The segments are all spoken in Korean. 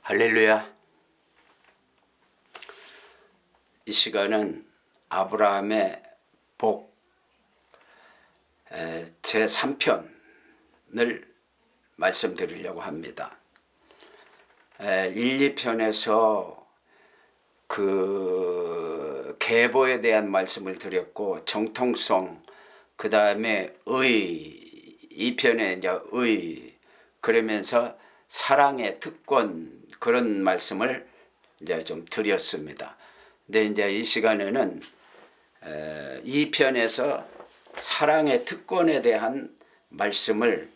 할렐루야. 이 시간은 아브라함의 복 제3편을 말씀드리려고 합니다. 1, 2편에서 그 계보에 대한 말씀을 드렸고, 정통성, 그 다음에 의, 2편에 이제 의, 그러면서 사랑의 특권, 그런 말씀을 이제 좀 드렸습니다. 근데 이제 이 시간에는 2편에서 사랑의 특권에 대한 말씀을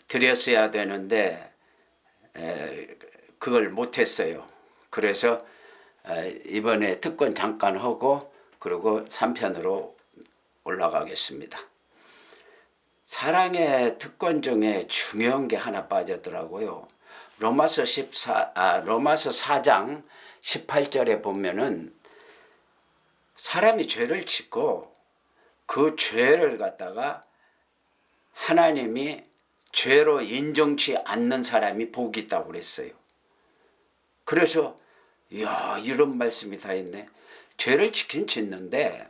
드렸어야 되는데 그걸 못했어요. 그래서 이번에 특권 잠깐 하고 그리고 3편으로 올라가겠습니다. 사랑의 특권 중에 중요한 게 하나 빠졌더라고요. 로마서 4장 18절에 보면은 사람이 죄를 짓고 그 죄를 갖다가 하나님이 죄로 인정치 않는 사람이 복이 있다고 그랬어요. 그래서 이야, 이런 말씀이 다 있네. 죄를 짓긴 짓는데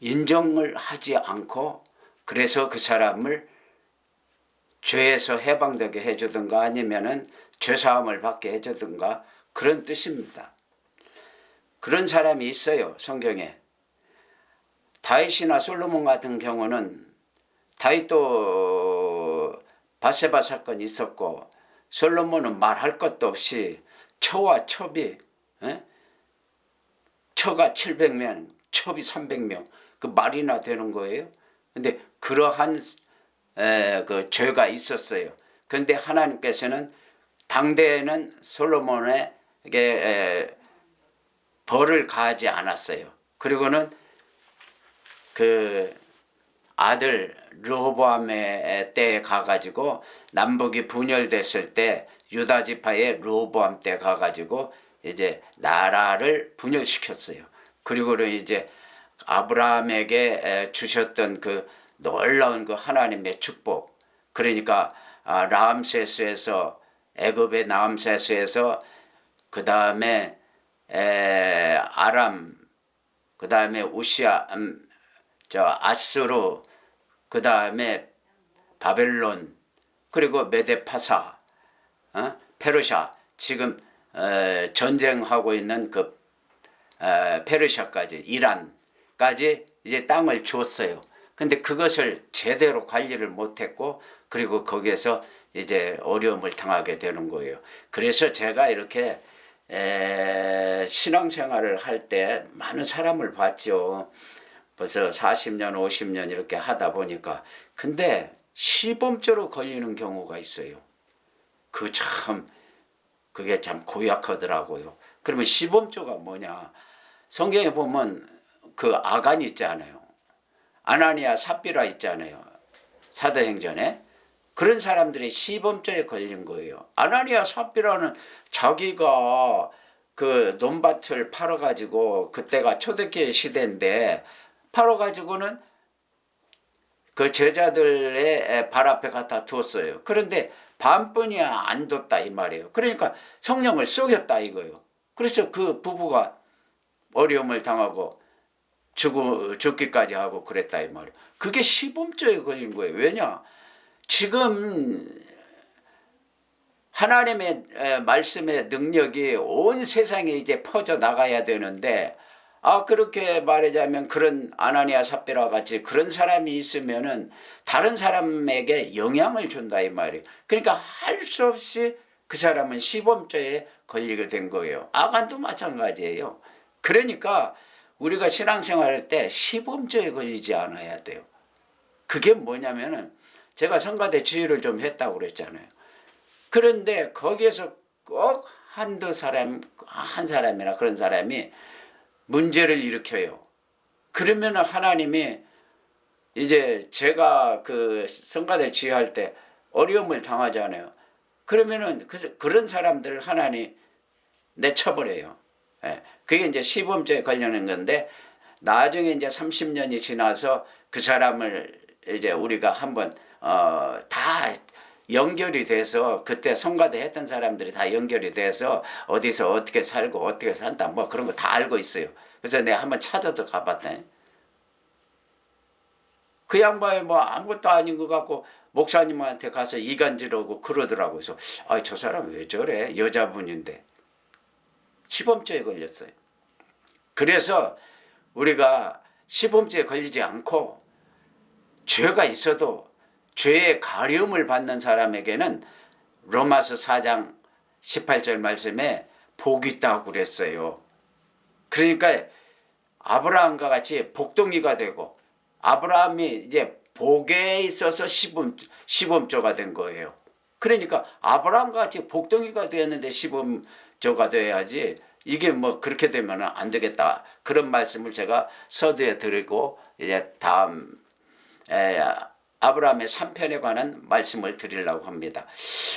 인정을 하지 않고 그래서 그 사람을 죄에서 해방되게 해주든가 아니면은 죄사함을 받게 해주든가 그런 뜻입니다. 그런 사람이 있어요, 성경에. 다윗이나 솔로몬 같은 경우는 다윗도 밧세바 사건이 있었고 솔로몬은 말할 것도 없이 처와 첩이 처가 700명, 첩이 300명 그 말이나 되는 거예요. 근데 그러한 그 죄가 있었어요. 그런데 하나님께서는 당대에는 솔로몬에게 벌을 가하지 않았어요. 그리고는 그 아들 르호보암의 때에 가가지고 남북이 분열됐을 때 유다 지파의 르호보암 때 가가지고 이제 나라를 분열시켰어요. 그리고는 이제 아브라함에게 주셨던 그 놀라운 그 하나님의 축복, 그러니까 라암세스에서 애굽의 라암세스에서 그 다음에 아람, 그 다음에 우시아, 아수르, 그 다음에 바벨론, 그리고 메데파사, 페르시아, 지금 전쟁하고 있는 그 페르시아까지, 이란까지 이제 땅을 주었어요. 근데 그것을 제대로 관리를 못했고 그리고 거기에서 이제 어려움을 당하게 되는 거예요. 그래서 제가 이렇게 신앙생활을 할 때 많은 사람을 봤죠. 벌써 40년, 50년 이렇게 하다 보니까. 근데 시범죄로 걸리는 경우가 있어요. 그게 참 고약하더라고요. 그러면 시범죄가 뭐냐? 성경에 보면 그 아간 있잖아요. 아나니아 삽비라 있잖아요. 사도행전에. 그런 사람들이 시범죄에 걸린 거예요. 아나니아 삽비라는 자기가 그 논밭을 팔아가지고, 그때가 초대교회 시대인데 팔아가지고는 그 제자들의 발 앞에 갖다 두었어요. 그런데 반뿐이야 안 뒀다 이 말이에요. 그러니까 성령을 쏘겼다 이거예요. 그래서 그 부부가 어려움을 당하고 죽기까지 하고 그랬다 이 말이에요. 그게 시범죄에 걸린 거예요. 왜냐? 지금 하나님의 말씀의 능력이 온 세상에 이제 퍼져 나가야 되는데, 그렇게 말하자면 그런 아나니아 삽비라 같이 그런 사람이 있으면은 다른 사람에게 영향을 준다 이 말이에요. 그러니까 할 수 없이 그 사람은 시범죄에 걸리게 된 거예요. 아간도 마찬가지예요. 그러니까 우리가 신앙생활할 때 시범죄에 걸리지 않아야 돼요. 그게 뭐냐면은 제가 성가대 지휘를 좀 했다고 그랬잖아요. 그런데 거기에서 꼭 한 사람이나 그런 사람이 문제를 일으켜요. 그러면 하나님이 이제 제가 그 성가대 지휘할 때 어려움을 당하잖아요. 그러면은 그런 사람들을 하나님 내쳐버려요. 그게 이제 시범죄에 걸리는 건데, 나중에 이제 30년이 지나서 그 사람을 이제 우리가 한번 다 연결이 돼서 그때 성가대 했던 사람들이 다 연결이 돼서 어디서 어떻게 살고 어떻게 산다 뭐 그런 거 다 알고 있어요. 그래서 내가 한번 찾아도 가봤더니 그 양반이 뭐 아무것도 아닌 것 같고 목사님한테 가서 이간질하고 그러더라고요. 그래서 아, 저 사람 왜 저래? 여자분인데. 시범죄에 걸렸어요. 그래서 우리가 시범죄에 걸리지 않고 죄가 있어도 죄의 가려움을 받는 사람에게는 로마서 4장 18절 말씀에 복이 있다고 그랬어요. 그러니까 아브라함과 같이 복덩이가 되고 아브라함이 이제 복에 있어서 시범조가 된 거예요. 그러니까 아브라함과 같이 복덩이가 되었는데 시범조가 돼야지 이게 뭐 그렇게 되면 안 되겠다. 그런 말씀을 제가 서두에 드리고 이제 다음 아브라함의 3편에 관한 말씀을 드리려고 합니다.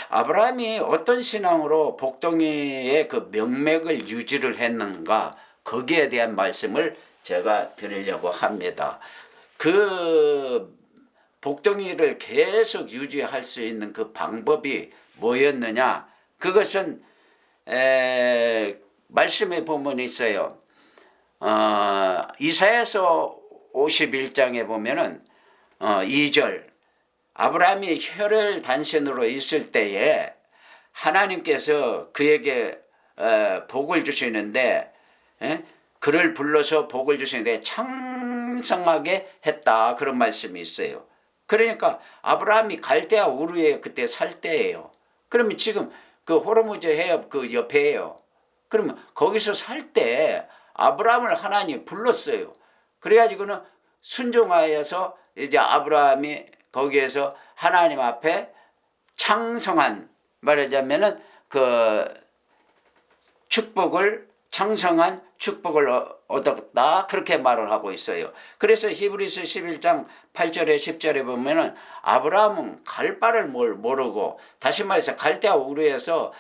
아브라함이 어떤 신앙으로 복덩이의 그 명맥을 유지를 했는가 거기에 대한 말씀을 제가 드리려고 합니다. 그 복덩이를 계속 유지할 수 있는 그 방법이 뭐였느냐? 그것은 말씀에 보면 있어요. 이사야서 51장에 보면은 2절 아브라함이 혈혈 단신으로 있을 때에 하나님께서 그에게 복을 주시는데 그를 불러서 복을 주시는데 창성하게 했다 그런 말씀이 있어요. 그러니까 아브라함이 갈대아 우르에 그때 살 때예요. 그러면 지금 그 호르무즈 해협 그 옆에예요. 그러면 거기서 살 때 아브라함을 하나님이 불렀어요. 그래가지고는 순종하여서 이제 아브라함이 거기에서 하나님 앞에 창성한 말하자면은 그 축복을 창성한 축복을 얻었다 그렇게 말을 하고 있어요. 그래서 히브리서 11장 8절에 10절에 보면은 아브라함은 갈 바를 모르고 다시 말해서 갈대아 우르에서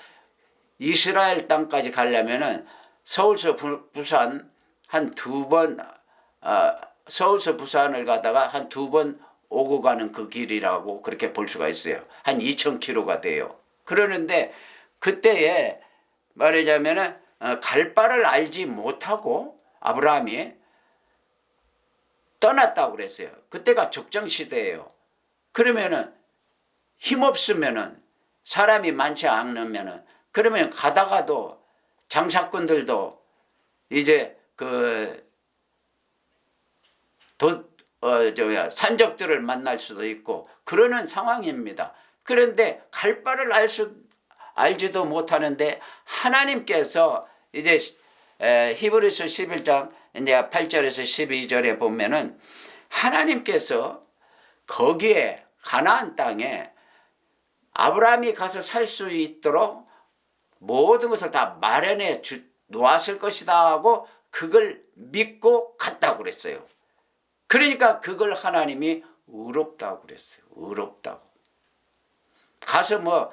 이스라엘 땅까지 가려면은 서울서 부산 한 두 번 서울서 부산을 가다가 한 두 번 오고 가는 그 길이라고 그렇게 볼 수가 있어요. 한 2,000km가 돼요. 그러는데 그때에 말하자면은 갈 바를 알지 못하고 아브라함이 떠났다고 그랬어요. 그때가 적정시대예요. 그러면은 힘없으면은 사람이 많지 않으면은 그러면 가다가도 장사꾼들도 이제 산적들을 만날 수도 있고 그러는 상황입니다. 그런데 갈 바를 알지도 못하는데 하나님께서 이제 히브리서 11장 이제 8절에서 12절에 보면은 하나님께서 거기에 가나안 땅에 아브라함이 가서 살 수 있도록 모든 것을 다 마련해 놓았을 것이다 하고 그걸 믿고 갔다고 그랬어요. 그러니까 그걸 하나님이 의롭다고 그랬어요. 의롭다고. 가서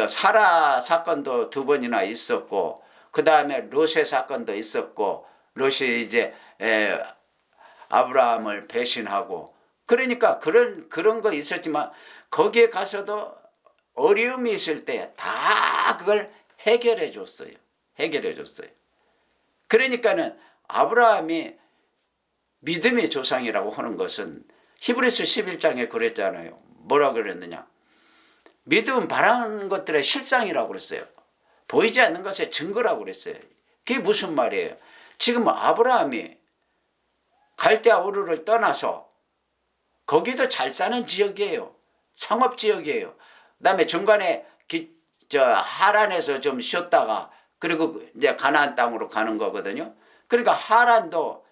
사라 사건도 두 번이나 있었고 그 다음에 롯의 사건도 있었고 롯이 이제 아브라함을 배신하고 그러니까 그런 거 있었지만 거기에 가서도 어려움이 있을 때 다 그걸 해결해 줬어요. 해결해 줬어요. 그러니까는 아브라함이 믿음의 조상이라고 하는 것은 히브리서 11장에 그랬잖아요. 뭐라 그랬느냐? 믿음은 바라는 것들의 실상이라고 그랬어요. 보이지 않는 것의 증거라고 그랬어요. 그게 무슨 말이에요? 지금 아브라함이 갈대아 우르를 떠나서 거기도 잘 사는 지역이에요. 상업지역이에요. 그 다음에 중간에 하란에서 좀 쉬었다가 그리고 이제 가나안 땅으로 가는 거거든요. 그러니까 하란도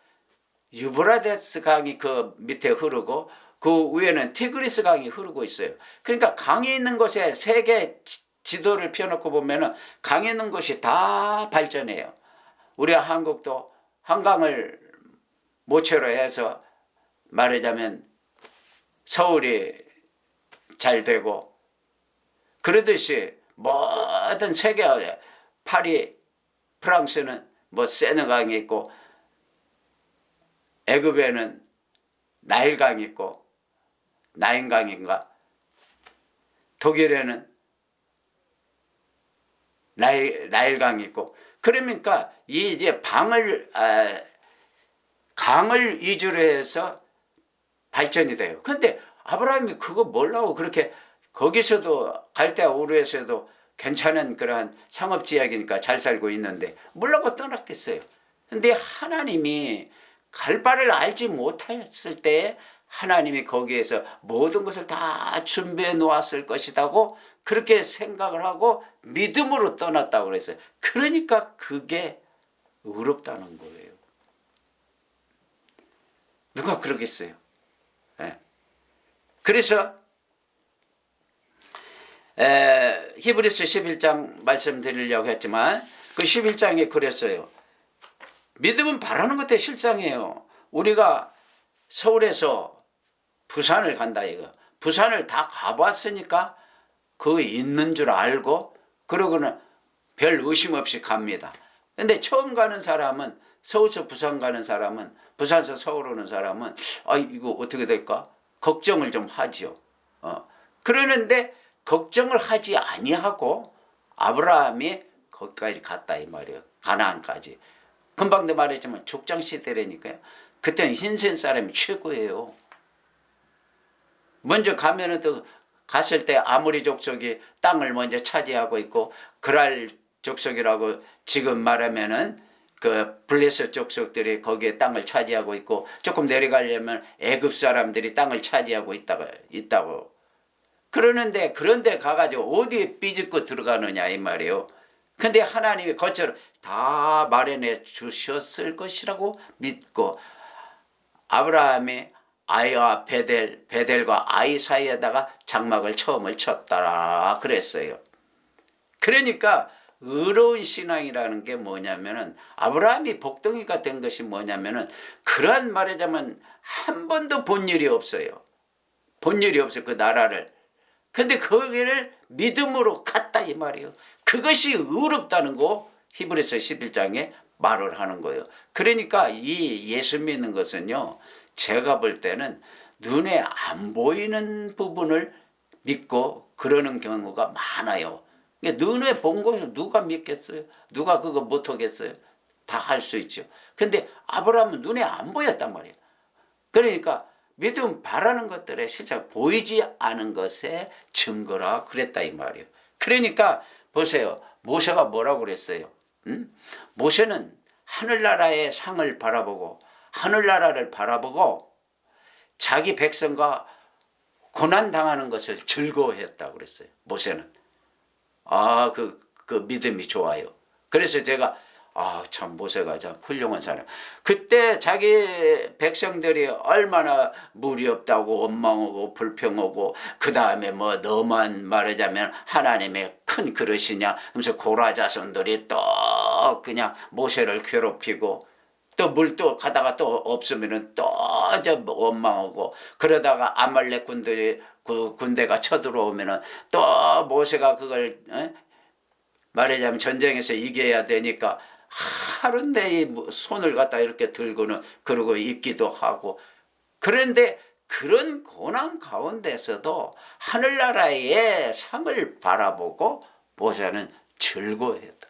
유브라데스 강이 그 밑에 흐르고 그 위에는 티그리스 강이 흐르고 있어요. 그러니까 강이 있는 곳에 세계 지도를 펴놓고 보면은 강이 있는 곳이 다 발전해요. 우리 한국도 한강을 모체로 해서 말하자면 서울이 잘 되고 그러듯이 모든 세계 파리 프랑스는 세느강이 있고 애굽에는 나일강이 있고 나인강인가 독일에는 나일강이 있고. 그러니까 이 이제 강을 위주로 해서 발전이 돼요. 근데 아브라함이 그거 몰라고 그렇게 거기서도 갈대아우르에서도 괜찮은 그러한 상업지역이니까 잘 살고 있는데 몰라고 떠났겠어요. 근데 하나님이 갈 바를 알지 못했을 때 하나님이 거기에서 모든 것을 다 준비해 놓았을 것이라고 그렇게 생각을 하고 믿음으로 떠났다고 그랬어요. 그러니까 그게 의롭다는 거예요. 누가 그러겠어요? 네. 그래서 히브리서 11장 말씀드리려고 했지만 그 11장에 그랬어요. 믿음은 바라는 것도 실상이에요. 우리가 서울에서 부산을 간다 이거. 부산을 다 가봤으니까 그 있는 줄 알고 그러고는 별 의심 없이 갑니다. 근데 처음 가는 사람은 서울에서 부산 가는 사람은 부산에서 서울 오는 사람은 이거 어떻게 될까? 걱정을 좀 하죠. 그러는데 걱정을 하지 아니하고 아브라함이 거기까지 갔다 이 말이에요. 가나안까지. 금방도 말했지만 족장 시대라니까요. 그때는 흰센 사람이 최고예요. 먼저 가면은 또 갔을 때 아모리 족속이 땅을 먼저 차지하고 있고 그랄 족속이라고 지금 말하면은 그 블레셋 족속들이 거기에 땅을 차지하고 있고 조금 내려가려면 애굽 사람들이 땅을 차지하고 있다고 그러는데 그런데 가가지고 어디에 삐집고 들어가느냐 이 말이에요. 근데 하나님이 거처를 다 마련해 주셨을 것이라고 믿고 아브라함이 아이와 베델과 아이 사이에다가 장막을 처음을 쳤더라 그랬어요. 그러니까 의로운 신앙이라는 게 뭐냐면은 아브라함이 복덩이가 된 것이 뭐냐면은 그러한 말하자면 한 번도 본 일이 없어요. 본 일이 없어요. 그 나라를. 근데 거기를 믿음으로 갔다 이 말이에요. 그것이 의롭다는 거 히브리서 11장에 말을 하는 거예요. 그러니까 이 예수 믿는 것은요. 제가 볼 때는 눈에 안 보이는 부분을 믿고 그러는 경우가 많아요. 눈에 본 것을 누가 믿겠어요? 누가 그거 못하겠어요? 다 할 수 있죠. 근데 아브라함은 눈에 안 보였단 말이에요. 그러니까 믿음 바라는 것들에 실제 보이지 않은 것의 증거라 그랬다 이 말이에요. 그러니까 보세요. 모세가 뭐라고 그랬어요? 모세는 하늘나라의 상을 바라보고 하늘나라를 바라보고 자기 백성과 고난당하는 것을 즐거워했다고 그랬어요. 모세는. 그 믿음이 좋아요. 그래서 제가 참 모세가 참 훌륭한 사람. 그때 자기 백성들이 얼마나 물이 없다고 원망하고 불평하고 그 다음에 뭐 너만 말하자면 하나님의 큰 그릇이냐 하면서 고라 자손들이 또 그냥 모세를 괴롭히고 또 물 또 가다가 또 없으면은 또 원망하고 그러다가 아말렉 군들이 그 군대가 쳐들어오면은 또 모세가 그걸 말하자면 전쟁에서 이겨야 되니까 하루내 손을 갖다 이렇게 들고는 그러고 있기도 하고 그런데 그런 고난 가운데서도 하늘나라의 상을 바라보고 모세는 즐거워했다.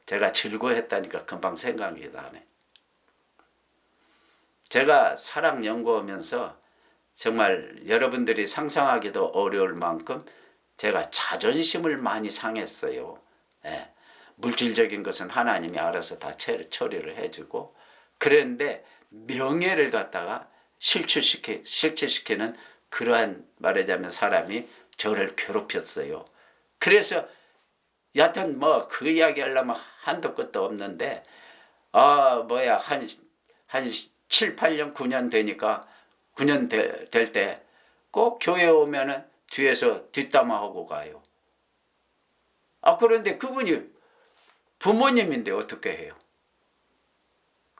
제가 즐거워했다니까 금방 생각이 나네. 제가 사랑 연구하면서 정말 여러분들이 상상하기도 어려울 만큼 제가 자존심을 많이 상했어요. 물질적인 것은 하나님이 알아서 다 처리를 해주고 그런데 명예를 갖다가 실추시키는 그러한 말하자면 사람이 저를 괴롭혔어요. 그래서 여하튼 뭐 그 이야기 하려면 한도 끝도 없는데 한 7, 8년, 9년 되니까 9년 될 때 꼭 교회 오면은 뒤에서 뒷담화하고 가요. 그런데 그분이 부모님인데 어떻게 해요?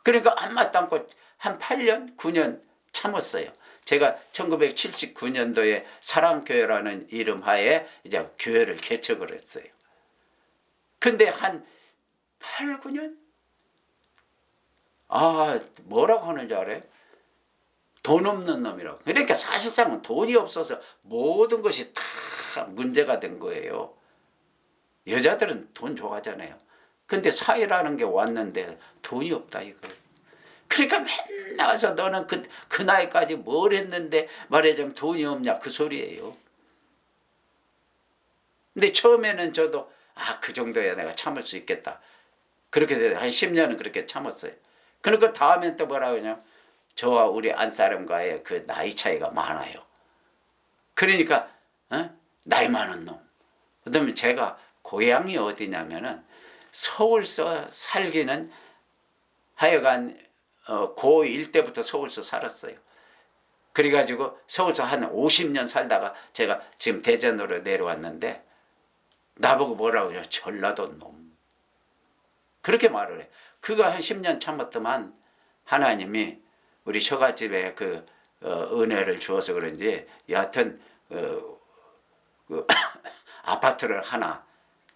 그러니까 한마디 않고 한 8년, 9년 참았어요. 제가 1979년도에 사랑교회라는 이름 하에 이제 교회를 개척을 했어요. 근데 한 8, 9년? 뭐라고 하는지 알아요? 돈 없는 놈이라고. 그러니까 사실상은 돈이 없어서 모든 것이 다 문제가 된 거예요. 여자들은 돈 좋아하잖아요. 근데 사회라는 게 왔는데 돈이 없다 이거예요. 그러니까 맨날 와서 너는 그 나이까지 뭘 했는데 말하자면 돈이 없냐 그 소리예요. 근데 처음에는 저도 그 정도야 내가 참을 수 있겠다. 그렇게 돼서 한 10년은 그렇게 참았어요. 그러니까 다음엔 또 뭐라고 하냐. 저와 우리 안사람과의 그 나이 차이가 많아요. 그러니까 나이 많은 놈. 그다음에 제가 고향이 어디냐면은 서울서 살기는 하여간 고1 때부터 서울서 살았어요. 그래가지고 서울서 한 50년 살다가 제가 지금 대전으로 내려왔는데 나보고 뭐라고 해요? 전라도 놈. 그렇게 말을 해. 그거 한 10년 참았더만 하나님이 우리 처갓집에 그 은혜를 주어서 그런지 여하튼 그 아파트를 하나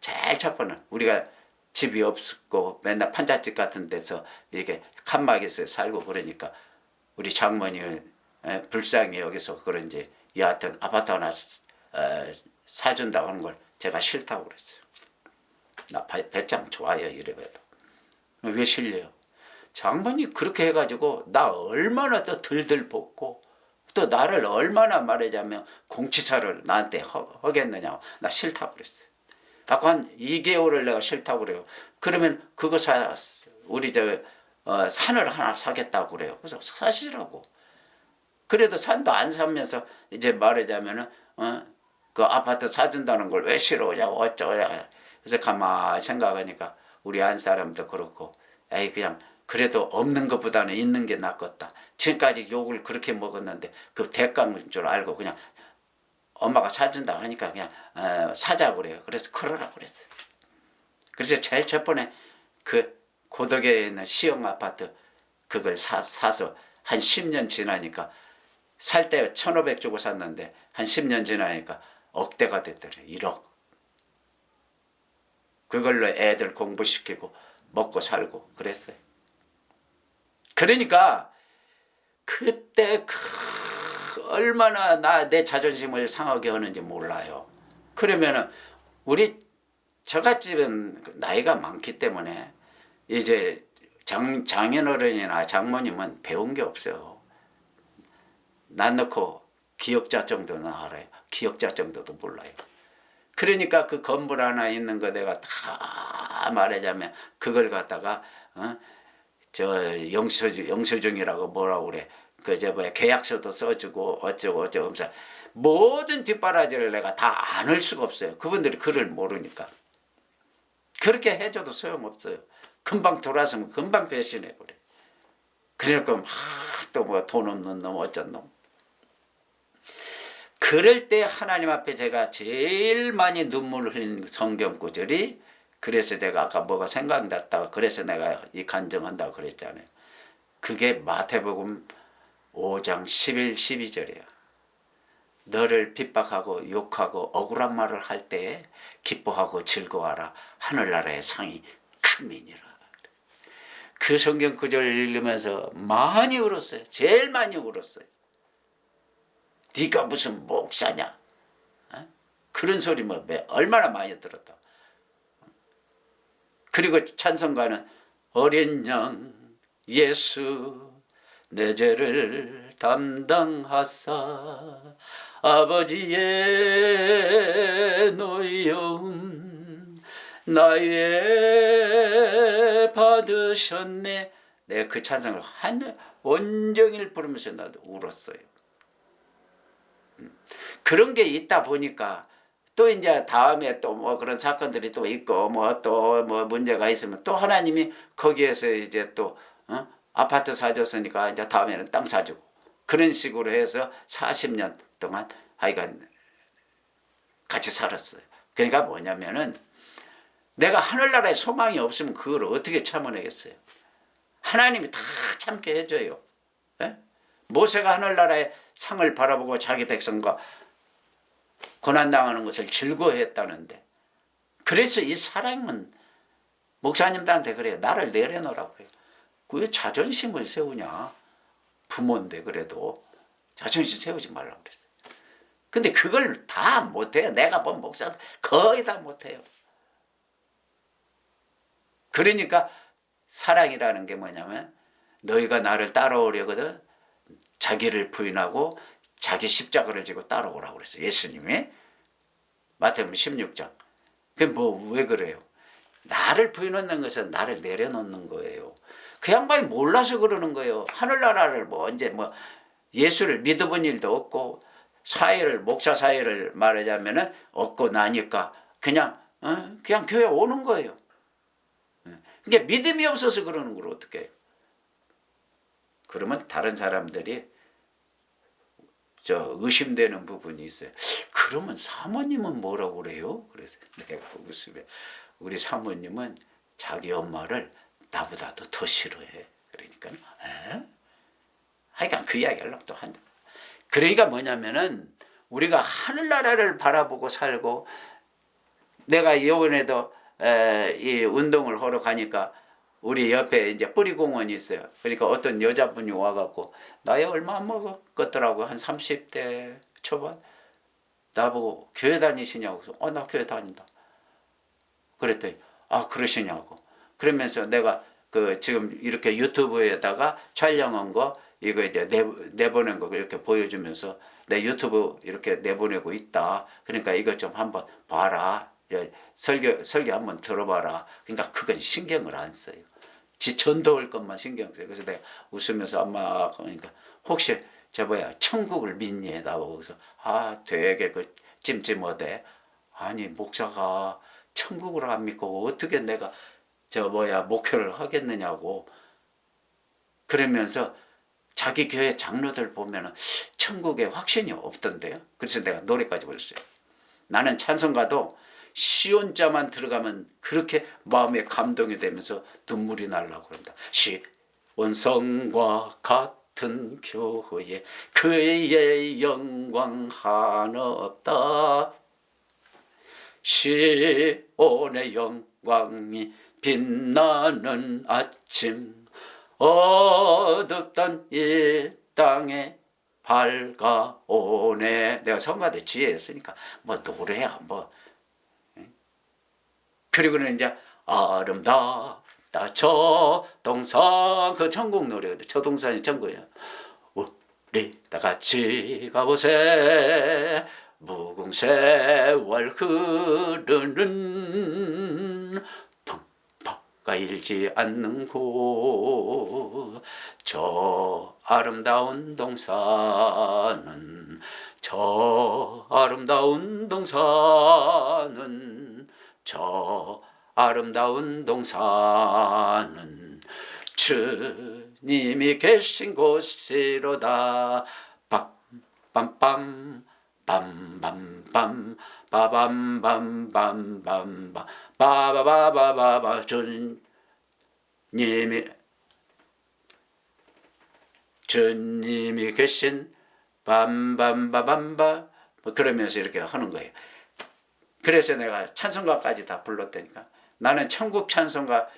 제일 첫 번은 우리가 집이 없었고 맨날 판잣집 같은 데서 이렇게 칸막이에서 살고 그러니까 우리 장모님이 불쌍히 여기서 그런지 여하튼 아파트 하나 사준다고 하는 걸 제가 싫다고 그랬어요. 나 배짱 좋아요 이래봬도. 왜 싫려요? 장모님 그렇게 해가지고 나 얼마나 또 들들 볶고 또 나를 얼마나 말하자면 공치사를 나한테 하겠느냐고 나 싫다고 그랬어요. 아까 한 2개월을 내가 싫다고 그래요. 그러면 그거 우리 산을 하나 사겠다고 그래요. 그래서 사시라고. 그래도 산도 안 사면서 이제 말하자면은 그 아파트 사준다는 걸 왜 싫어하냐고 어쩌냐고. 그래서 가만히 생각하니까 우리 안 사람도 그렇고 에이 그냥 그래도 없는 것보다는 있는 게 낫겠다. 지금까지 욕을 그렇게 먹었는데 그 대가인 줄 알고 그냥 엄마가 사준다 하니까 그냥 사자고 그래요. 그래서 그러라고 그랬어요. 그래서 제일 첫 번에 그 고덕에 있는 시형 아파트 그걸 사서 한 10년 지나니까 살 때 1,500 주고 샀는데 한 10년 지나니까 억대가 됐더래. 1억. 그걸로 애들 공부시키고 먹고 살고 그랬어요. 그러니까 그때 얼마나 내 자존심을 상하게 하는지 몰라요. 그러면은 우리 저갓집은 나이가 많기 때문에 이제 장인어른이나 장모님은 배운 게 없어요. 난 넣고 기억자 정도는 알아요. 기억자 정도도 몰라요. 그러니까 그 건물 하나 있는 거 내가 다 말하자면 그걸 갖다가 저 영수증이라고 뭐라고 그래. 그저 뭐야 계약서도 써주고 어쩌고 하면서 모든 뒷바라지를 내가 다 안 할 수가 없어요. 그분들이 글을 모르니까. 그렇게 해줘도 소용없어요. 금방 돌아서면 금방 배신해버려. 그러니까 막 또 뭐 돈 없는 놈 어쩐 놈. 그럴 때 하나님 앞에 제가 제일 많이 눈물을 흘린 성경 구절이 그래서 제가 아까 뭐가 생각났다고 그래서 내가 이 간증한다고 그랬잖아요. 그게 마태복음 5장 11, 12절이야. 너를 핍박하고 욕하고 억울한 말을 할 때에 기뻐하고 즐거워하라. 하늘나라의 상이 크니라. 그 성경 구절 읽으면서 많이 울었어요. 제일 많이 울었어요. 네가 무슨 목사냐? 그런 소리 뭐 얼마나 많이 들었다. 그리고 찬송가는 어린 양 예수 내 죄를 담당하사 아버지의 노여움 나의 받으셨네. 내가 그 찬송을 한 온종일 부르면서 나도 울었어요. 그런 게 있다 보니까 또 이제 다음에 또 뭐 그런 사건들이 또 있고 뭐 또 뭐 문제가 있으면 또 하나님이 거기에서 이제 또 아파트 사줬으니까 이제 다음에는 땅 사주고 그런 식으로 해서 40년 동안 하여간 같이 살았어요. 그러니까 뭐냐면은 내가 하늘나라에 소망이 없으면 그걸 어떻게 참아내겠어요. 하나님이 다 참게 해줘요. 네? 모세가 하늘나라의 상을 바라보고 자기 백성과 고난당하는 것을 즐거워했다는데 그래서 이 사람은 목사님들한테 그래요. 나를 내려놓으라고 해요. 왜 자존심을 세우냐. 부모인데 그래도 자존심 세우지 말라고 그랬어요. 근데 그걸 다 못해요. 내가 본 목사도 거의 다 못해요. 그러니까 사랑이라는 게 뭐냐면 너희가 나를 따라오려거든 자기를 부인하고 자기 십자가를 지고 따라오라고 그랬어요. 예수님이 마태복음 16장. 그게 왜 그래요? 나를 부인하는 것은 나를 내려놓는 거예요. 그 양반이 몰라서 그러는 거예요. 하늘나라를 언제 예수를 믿어본 일도 없고 사회를 목사 사회를 말하자면은 얻고 나니까 그냥 교회 오는 거예요. 그러니까 믿음이 없어서 그러는 걸 어떻게 해요? 그러면 다른 사람들이 의심되는 부분이 있어요. 그러면 사모님은 뭐라고 그래요? 그래서 내가 웃으며 우리 사모님은 자기 엄마를 나보다도 더 싫어해. 그러니까 하여간 그 이야기 하려고 또 한다. 그러니까 뭐냐면은 우리가 하늘나라를 바라보고 살고 내가 이번에도 이 운동을 하러 가니까 우리 옆에 이제 뿌리공원이 있어요. 그러니까 어떤 여자분이 와갖고 나이 얼마 안 먹었더라고. 한 30대 초반. 나보고 교회 다니시냐고. 나 교회 다닌다. 그랬더니 그러시냐고. 그러면서 내가 지금 이렇게 유튜브에다가 촬영한 거 이거 이제 내보낸 거 이렇게 보여주면서 내 유튜브 이렇게 내보내고 있다. 그러니까 이거 좀 한번 봐라. 설교 한번 들어봐라. 그러니까 그건 신경을 안 써요. 지 전도할 것만 신경 써요. 그래서 내가 웃으면서 엄마 그러니까 혹시 천국을 믿니? 나보고 그래서 되게 찜찜하대. 아니 목사가 천국을 안 믿고 어떻게 내가 목회를 하겠느냐고. 그러면서 자기 교회 장로들 보면은 천국에 확신이 없던데요. 그래서 내가 노래까지 불렀어요. 나는 찬송가도 시온자만 들어가면 그렇게 마음에 감동이 되면서 눈물이 날라고 그런다. 시온성과 같은 교회 그의 영광 하나 없다. 시온의 영광이 빛나는 아침 어둡던 이 땅에 밝아오네. 내가 성가대 지혜 했으니까 노래야 그리고는 이제 아름답다 저 동산 그 천국 노래거든. 저 동산이 천국이야. 우리 다 같이 가보세 무궁세월 흐르는 풍파가 일지 않는 곳 저 아름다운 동산은 저 아름다운 동산은 저 아름다운 동산은 주님이 계신 곳이로다. 빰빰빰 빰빰빰 빠밤밤밤밤밤 바바바바바바 주님이 계신 밤밤바밤바 그러면서 이렇게 하는 거예요. 그래서 내가 찬송가까지 다 불렀다니까. 나는 천국 찬송가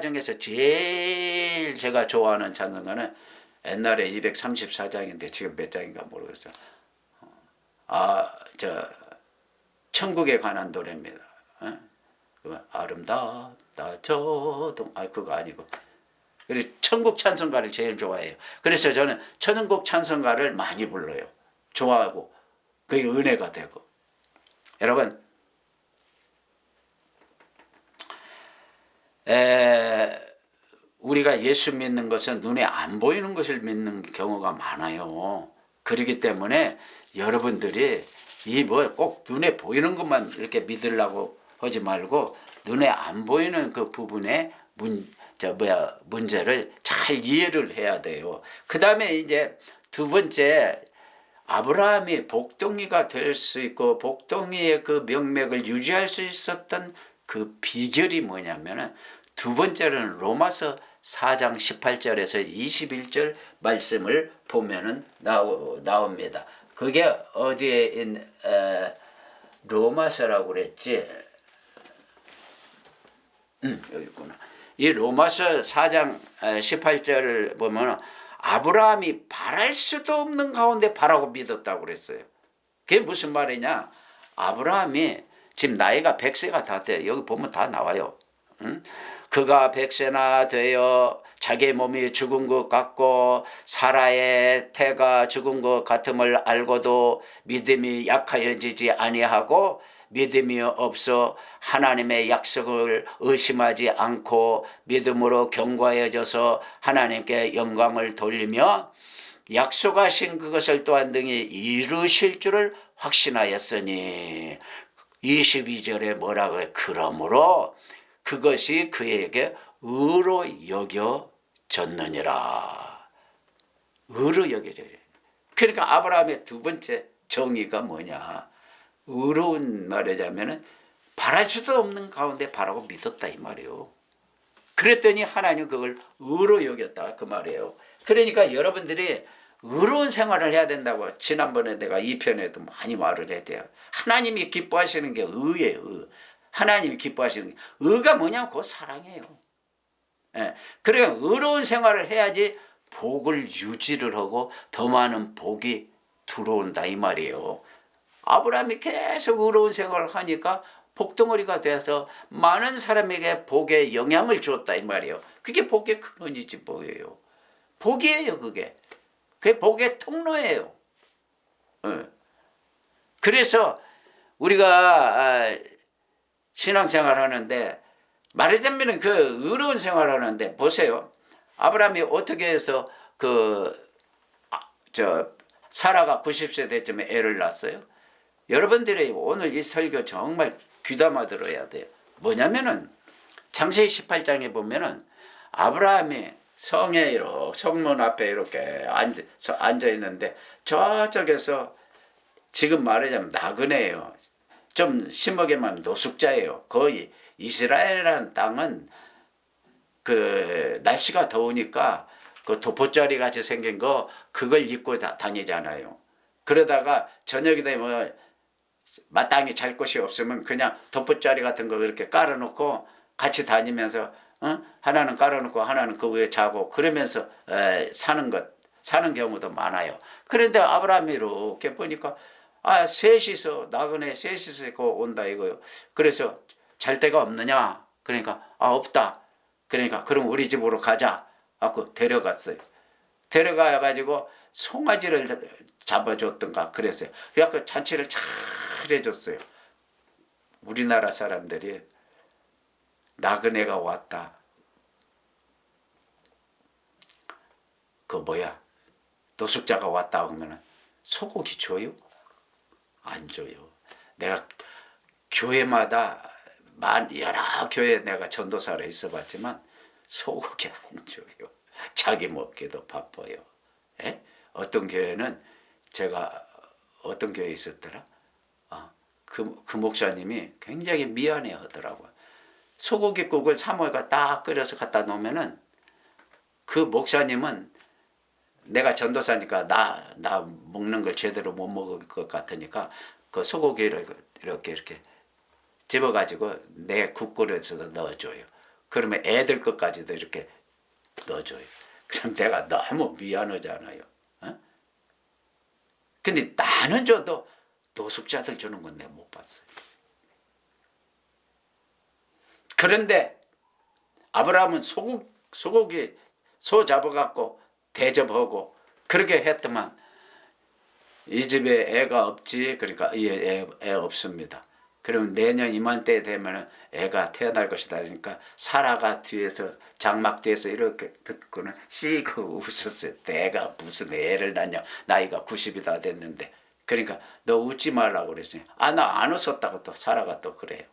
중에서 제일 제가 좋아하는 찬송가는 옛날에 234장인데 지금 몇 장인가 모르겠어. 천국에 관한 노래입니다. 아름답다 저동 그거 아니고. 그래서 천국 찬송가를 제일 좋아해요. 그래서 저는 천국 찬송가를 많이 불러요. 좋아하고 그게 은혜가 되고. 여러분 우리가 예수 믿는 것은 눈에 안 보이는 것을 믿는 경우가 많아요. 그렇기 때문에 여러분들이 꼭 눈에 보이는 것만 이렇게 믿으려고 하지 말고 눈에 안 보이는 그 부분에 문제를 잘 이해를 해야 돼요. 그 다음에 이제 두 번째 아브라함이 복덩이가 될 수 있고 복덩이의 그 명맥을 유지할 수 있었던 그 비결이 뭐냐면은 두 번째로는 로마서 4장 18절에서 21절 말씀을 보면은 나옵니다. 그게 어디에 있는 로마서라고 그랬지? 여기 있구나. 이 로마서 4장 18절을 보면 아브라함이 바랄 수도 없는 가운데 바라고 믿었다고 그랬어요. 그게 무슨 말이냐? 아브라함이 지금 나이가 100세가 다 돼요. 여기 보면 다 나와요. 응? 그가 100세나 되어 자기 몸이 죽은 것 같고 사라의 태가 죽은 것 같음을 알고도 믿음이 약하여지지 아니하고 믿음이 없어 하나님의 약속을 의심하지 않고 믿음으로 견고해져서 하나님께 영광을 돌리며 약속하신 그것을 또한 등이 이루실 줄을 확신하였으니 22절에 뭐라고 해? 그러므로 그것이 그에게 의로 여겨졌느니라. 의로 여겨져요. 그러니까 아브라함의 두 번째 정의가 뭐냐? 의로운 말이자면은 바랄 수도 없는 가운데 바라고 믿었다 이 말이에요. 그랬더니 하나님 그걸 의로 여겼다 그 말이에요. 그러니까 여러분들이 의로운 생활을 해야 된다고 지난번에 내가 2편에도 많이 말을 했대요. 하나님이 기뻐하시는 게 의예요. 의. 하나님이 기뻐하시는 게 의가 뭐냐면 그거 사랑이에요. 예. 그러니까 의로운 생활을 해야지 복을 유지를 하고 더 많은 복이 들어온다 이 말이에요. 아브라함이 계속 의로운 생활을 하니까 복덩어리가 돼서 많은 사람에게 복에 영향을 주었다 이 말이에요. 그게 복의 근원이지 뭐예요. 복이에요 그게. 그게 복의 통로예요. 그래서 우리가 신앙생활 하는데 말하자면 그 의로운 생활 하는데 보세요. 아브라함이 어떻게 해서 사라가 90세 때쯤에 애를 낳았어요. 여러분들이 오늘 이 설교 정말 귀담아 들어야 돼요. 뭐냐면은 창세기 18장에 보면은 아브라함이 성문 앞에 이렇게 앉아 있는데 저쪽에서 지금 말하자면 나그네예요. 좀 심하게 말하면 노숙자예요. 거의 이스라엘이라는 땅은 그 날씨가 더우니까 그 도포자리 같이 생긴 거 그걸 입고 다니잖아요. 그러다가 저녁이 되면 마땅히 잘 곳이 없으면 그냥 도포자리 같은 거 이렇게 깔아놓고 같이 다니면서 하나는 깔아놓고 하나는 그 위에 자고 그러면서 사는 경우도 많아요. 그런데 아브라함이 이렇게 보니까 셋이서 나그네 셋이서 온다 이거요. 그래서 잘 데가 없느냐? 그러니까 없다. 그러니까 그럼 우리 집으로 가자. 하고 데려갔어요. 데려가가지고 송아지를 잡아줬던가 그랬어요. 그래갖고 잔치를 잘 해줬어요. 우리나라 사람들이 나그네가 왔다. 노숙자가 왔다 하면은 소고기 줘요? 안 줘요. 내가 교회마다 여러 교회 내가 전도사로 있어봤지만 소고기 안 줘요. 자기 먹기도 바빠요. 에? 어떤 교회는 제가 어떤 교회에 있었더라? 그 목사님이 굉장히 미안해 하더라고요. 소고기국을 사모가 딱 끓여서 갖다 놓으면은 그 목사님은 내가 전도사니까 나 먹는 걸 제대로 못 먹을 것 같으니까 그 소고기를 이렇게 집어가지고 내 국그릇에다 넣어줘요. 그러면 애들 것까지도 이렇게 넣어줘요. 그럼 내가 너무 미안하잖아요. 근데 나는 줘도 노숙자들 주는 건 내가 못 봤어요. 그런데 아브라함은 소고기 소 잡아갖고 대접하고 그렇게 했더만 이 집에 애가 없지. 그러니까 애 없습니다. 그럼 내년 이맘때 되면 애가 태어날 것이다. 그러니까 사라가 뒤에서 장막 뒤에서 이렇게 듣고는 씨고 웃었어요. 내가 무슨 애를 낳냐. 나이가 90이 다 됐는데. 그러니까 너 웃지 말라고 그랬어요. 나 안 웃었다고 또 사라가 또 그래요.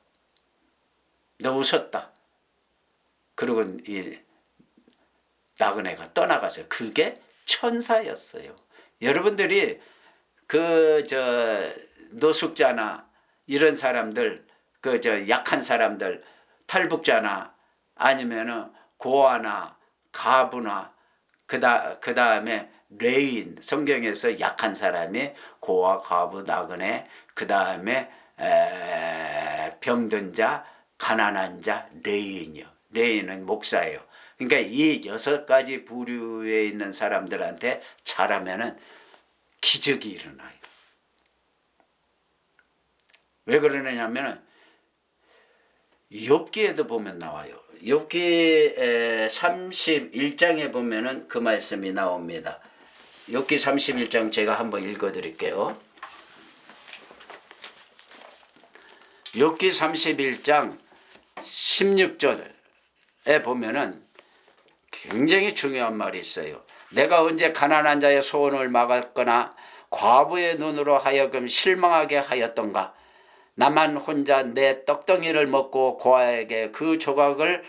너 웃었다. 그리고 이 나그네가 떠나가서 그게 천사였어요. 여러분들이 노숙자나 이런 사람들, 약한 사람들, 탈북자나 아니면은 고아나 가부나 그 다음에 레인, 성경에서 약한 사람이 고아, 가부, 나그네, 그 다음에 병든 자, 가난한 자, 레인이요. 레인은 목사예요. 그러니까 이 6가지 부류에 있는 사람들한테 잘하면은 기적이 일어나요. 왜 그러느냐면은 욥기에도 보면 나와요. 욥기 31장에 보면은 그 말씀이 나옵니다. 욥기 31장 제가 한번 읽어 드릴게요. 욥기 31장 16절에 보면은 굉장히 중요한 말이 있어요. 내가 언제 가난한 자의 소원을 막았거나 과부의 눈으로 하여금 실망하게 하였던가. 나만 혼자 내 떡덩이를 먹고 고아에게 그 조각을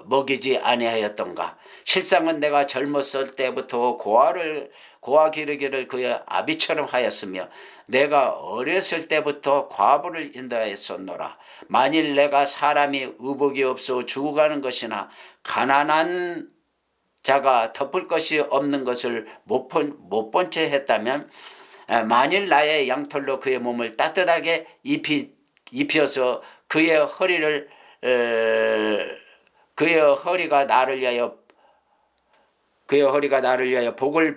먹이지 아니하였던가. 실상은 내가 젊었을 때부터 고아 기르기를 그의 아비처럼 하였으며 내가 어렸을 때부터 과부를 인도하였었노라. 만일 내가 사람이 의복이 없어 죽어가는 것이나 가난한 자가 덮을 것이 없는 것을 못 본 채 했다면, 만일 나의 양털로 그의 몸을 따뜻하게 입혀서 그의 허리가 나를 위하여 복을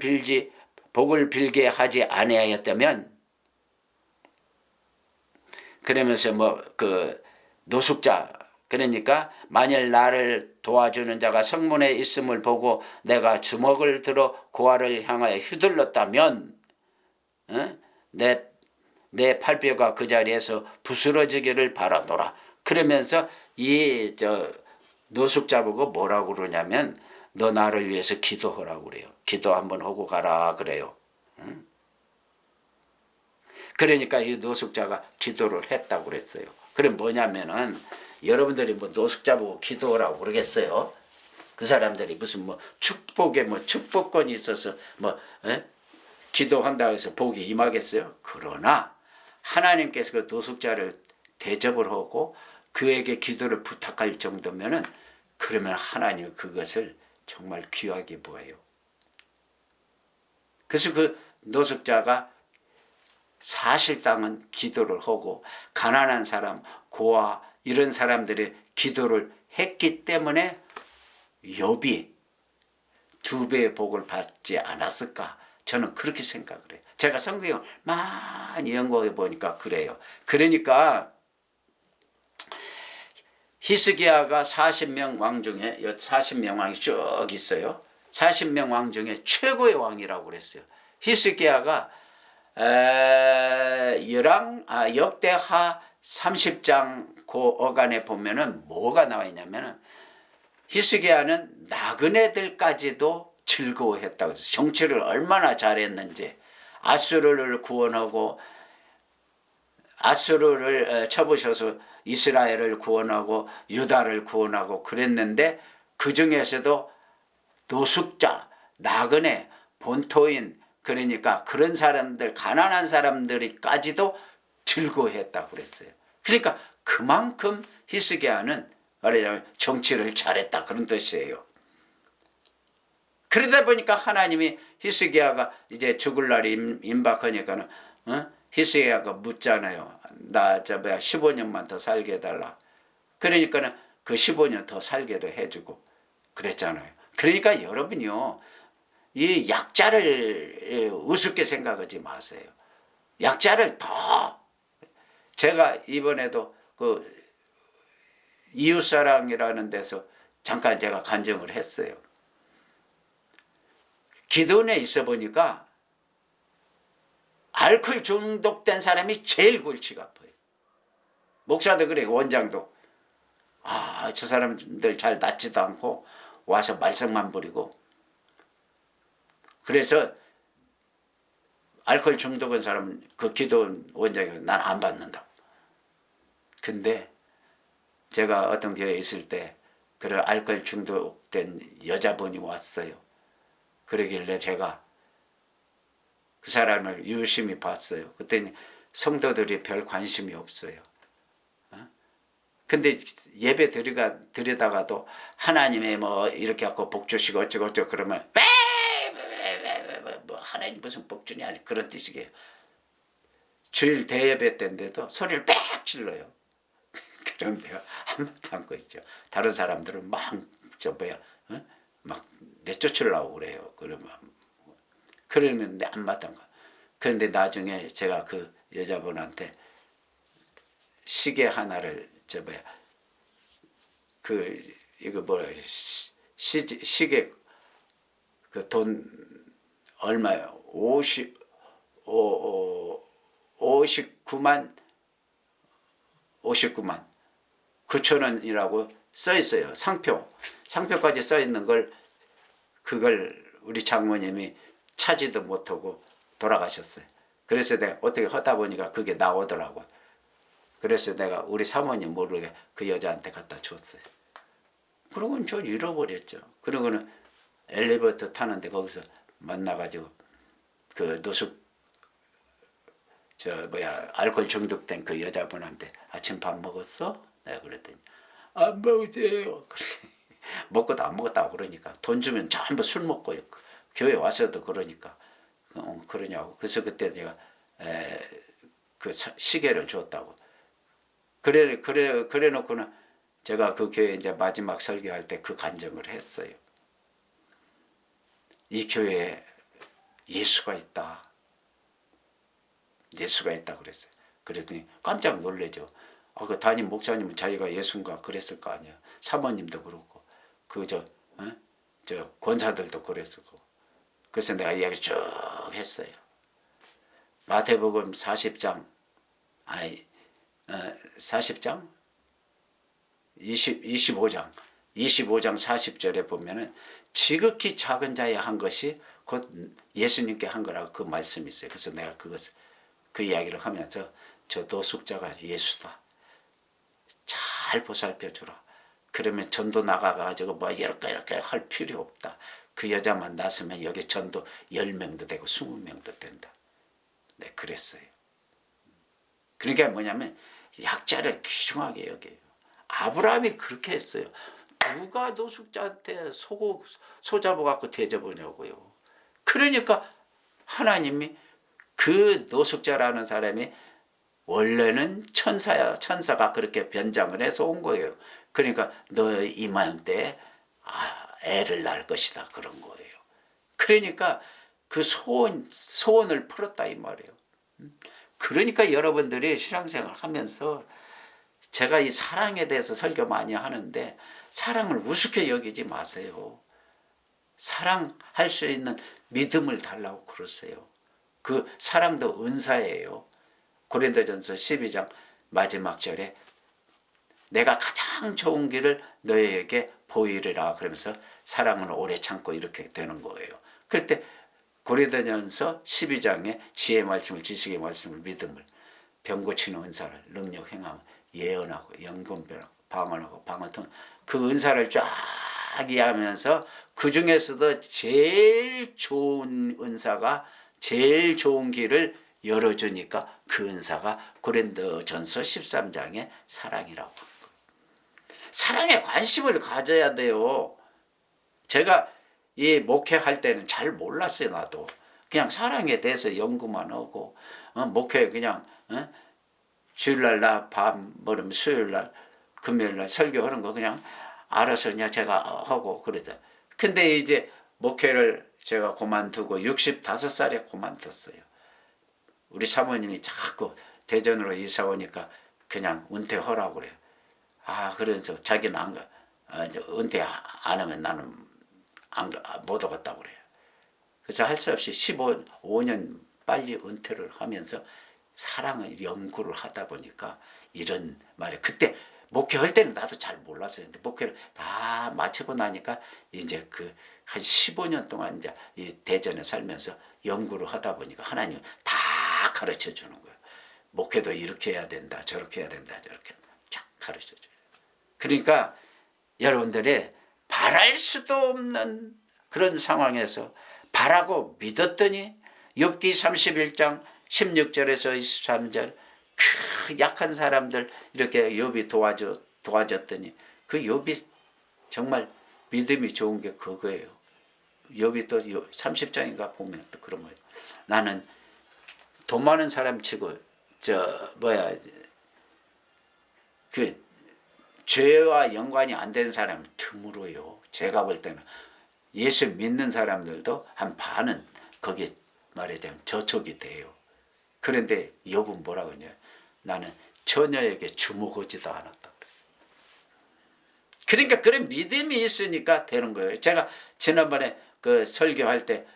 빌게 하지 아니하였다면, 그러면서 노숙자, 그러니까 만일 나를 도와주는 자가 성문에 있음을 보고 내가 주먹을 들어 고아를 향하여 휘둘렀다면, 내 팔뼈가 그 자리에서 부스러지기를 바라노라. 그러면서 이 노숙자 보고 뭐라고 그러냐면, 너 나를 위해서 기도하라고 그래요. 기도 한번 하고 가라 그래요. 그러니까 이 노숙자가 기도를 했다고 그랬어요. 그럼 뭐냐면은, 여러분들이 노숙자 보고 기도하라고 그러겠어요? 그 사람들이 무슨 축복권이 있어서 기도한다고 해서 복이 임하겠어요? 그러나 하나님께서 그 노숙자를 대접을 하고 그에게 기도를 부탁할 정도면은, 그러면 하나님은 그것을 정말 귀하게 보아요. 그래서 그 노숙자가 사실상은 기도를 하고 가난한 사람, 고아 이런 사람들의 기도를 했기 때문에 욥이 2배의 복을 받지 않았을까? 저는 그렇게 생각을 해요. 제가 성경을 많이 연구해 보니까 그래요. 그러니까 히스기야가 40명 왕 중에 40명 왕이 쭉 있어요. 40명 왕 중에 최고의 왕이라고 그랬어요. 히스기야가 역대하 30장 그 어간에 보면은 뭐가 나와 있냐면은, 히스기야는 나그네들까지도 즐거워했다고 해서 정치를 얼마나 잘했는지, 아수르를 구원하고 아수르를 쳐부셔서 이스라엘을 구원하고 유다를 구원하고 그랬는데, 그 중에서도 노숙자, 나그네, 본토인, 그러니까 그런 사람들, 가난한 사람들까지도 즐거워했다고 그랬어요. 그러니까 그만큼 히스기야는 말하자면 정치를 잘했다 그런 뜻이에요. 그러다 보니까 하나님이 히스기야가 이제 죽을 날이 임박하니까는 히스기야가 묻잖아요. 나 15년만 더 살게 해달라. 그러니까는 그 15년 더 살게도 해주고 그랬잖아요. 그러니까 여러분이요, 이 약자를 우습게 생각하지 마세요. 약자를 더, 제가 이번에도 그 이웃사랑이라는 데서 잠깐 제가 간증을 했어요. 기도원에 있어 보니까 알코올 중독된 사람이 제일 골치가 아파요. 목사도 그래요. 원장도. 저 사람들 잘 낫지도 않고 와서 말썽만 부리고. 그래서 알코올 중독한 사람은 그 기도원 원장이 난 안 받는다. 근데 제가 어떤 교회에 있을 때 그런 알코올 중독된 여자분이 왔어요. 그러길래 제가 그 사람을 유심히 봤어요. 그랬더니 성도들이 별 관심이 없어요. 근데 예배 드리다가도 하나님의 이렇게 하고 복 주시고 어쩌고 그러면 하나님 무슨 복 주냐 그런 뜻이에요. 주일 대예배 때인데도 소리를 빽 질러요. 그럼 내가 한마디도 안 거 있죠. 다른 사람들은 막 막 내쫓으려고 그래요. 그러면 내 안 맞던 거. 그런데 나중에 제가 그 여자분한테 시계 하나를 시계 그 돈 얼마요? 59만 9천 원이라고 써 있어요. 상표까지 써 있는 걸 그걸 우리 장모님이 차지도 못하고 돌아가셨어요. 그래서 내가 어떻게 하다 보니까 그게 나오더라고요. 그래서 내가 우리 사모님 모르게 그 여자한테 갖다 줬어요. 그러고는 저 잃어버렸죠. 그러고는 엘리베이터 타는데 거기서 만나가지고 그 알코올 중독된 그 여자분한테 아침 밥 먹었어? 내가 그랬더니 안 먹었어요. 먹고도 안 먹었다고 그러니까 돈 주면 전부 술 먹고 교회 와서도 그러니까 그러냐고. 그래서 그때 내가 그 시계를 줬다고. 그래 놓고는 제가 그 교회 이제 마지막 설교할 때 그 간증을 했어요. 이 교회에 예수가 있다. 예수가 있다 그랬어요. 그랬더니 깜짝 놀래죠. 그 담임 목사님은 자기가 예수인가 그랬을 거 아니야. 사모님도 그렇고 저 권사들도 그랬었고. 그래서 내가 이야기 쭉 했어요. 마태복음 40장 25장 40절에 보면은 지극히 작은 자에 한 것이 곧 예수님께 한 거라고 그 말씀이 있어요. 그래서 내가 그 이야기를 하면서 저 노숙자가 예수다. 잘 보살펴 주라. 그러면 전도 나가가지고 뭐 이렇게 할 필요 없다. 그 여자만 낳으면 여기 전도 10명도 되고 20명도 된다. 네, 그랬어요. 그러니까 뭐냐면 약자를 귀중하게 여겨요. 아브라함이 그렇게 했어요. 누가 노숙자한테 소 잡아갖고 대접하냐고요. 그러니까 하나님이 그 노숙자라는 사람이 원래는 천사야. 천사가 그렇게 변장을 해서 온 거예요. 그러니까 너 이맘때 애를 낳을 것이다 그런 거예요. 그러니까 그 소원을 풀었다 이 말이에요. 그러니까 여러분들이 신앙생활 하면서 제가 이 사랑에 대해서 설교 많이 하는데 사랑을 우습게 여기지 마세요. 사랑할 수 있는 믿음을 달라고 그러세요. 그 사랑도 은사예요. 고린도전서 12장 마지막 절에 내가 가장 좋은 길을 너희에게 보이리라 그러면서 사랑은 오래 참고 이렇게 되는 거예요. 그럴 때 고린도전서 12장에 지혜의 말씀을 지식의 말씀을 믿음을 병 고치는 은사를 능력 행함 예언하고 영분별하고 방언하고 방언통 그 은사를 쫙 이해하면서 그 중에서도 제일 좋은 은사가 제일 좋은 길을 열어주니까 그 은사가 고린도전서 13장의 사랑이라고 하는 거예요. 사랑에 관심을 가져야 돼요. 제가 이 목회할 때는 잘 몰랐어요. 나도 그냥 사랑에 대해서 연구만 하고 목회 그냥 주일날 나 밥 먹으면 수요일날 금요일날 설교하는 거 그냥 알아서 그냥 제가 하고 그러다. 근데 이제 목회를 제가 그만두고 65살에 그만뒀어요. 우리 사모님이 자꾸 대전으로 이사 오니까 그냥 은퇴하라고 그래요. 그래서 자기는 은퇴 안 하면 나는 못 오겠다고 그래요. 그래서 할 수 없이 15년 빨리 은퇴를 하면서 사랑을 연구를 하다 보니까 이런 말에 그때 목회할 때는 나도 잘 몰랐어요. 근데 목회를 다 마치고 나니까 이제 한 15년 동안 이제 이 대전에 살면서 연구를 하다 보니까 하나님 다 가르쳐 주는 거예요. 목회도 이렇게 해야 된다, 저렇게 해야 된다, 저렇게 쫙 가르쳐 줘요. 그러니까 여러분들이 바랄 수도 없는 그런 상황에서 바라고 믿었더니 욥기 31장 16절에서 23절 그 약한 사람들 이렇게 욥이 도와줬더니 그 욥이 정말 믿음이 좋은 게 그거예요. 욥이 또 30장인가 보면 또 그런 거예요. 나는 돈 많은 사람 치고 그 죄와 연관이 안 되는 사람은 드물어요. 제가 볼 때는 예수 믿는 사람들도 한 반은 거기에 말하자면 저촉이 돼요. 그런데 욥은 뭐라고 하냐, 나는 처녀에게 주목하지도 않았다. 그러니까 그런 믿음이 있으니까 되는 거예요. 제가 지난번에 그 설교할 때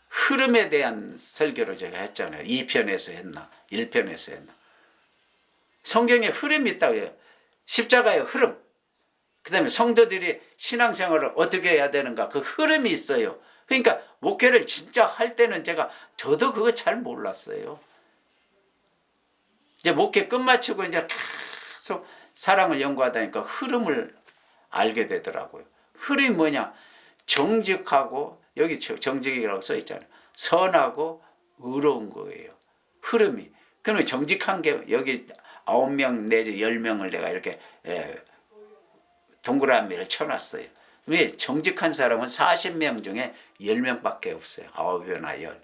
흐름에 대한 설교를 제가 했잖아요. 2편에서 했나 1편에서 했나. 성경에 흐름이 있다고 해요. 십자가의 흐름, 그 다음에 성도들이 신앙생활을 어떻게 해야 되는가, 그 흐름이 있어요. 그러니까 목회를 진짜 할 때는 저도 그거 잘 몰랐어요. 이제 목회 끝마치고 이제 계속 사랑을 연구하다니까 흐름을 알게 되더라고요. 흐름이 뭐냐, 정직하고, 여기 정직이라고 써 있잖아요. 선하고 의로운 거예요. 흐름이. 그러면 정직한 게 여기 9명 내지 10명을 내가 이렇게 동그라미를 쳐놨어요. 왜? 정직한 사람은 40명 중에 10명밖에 없어요. 9이나 10.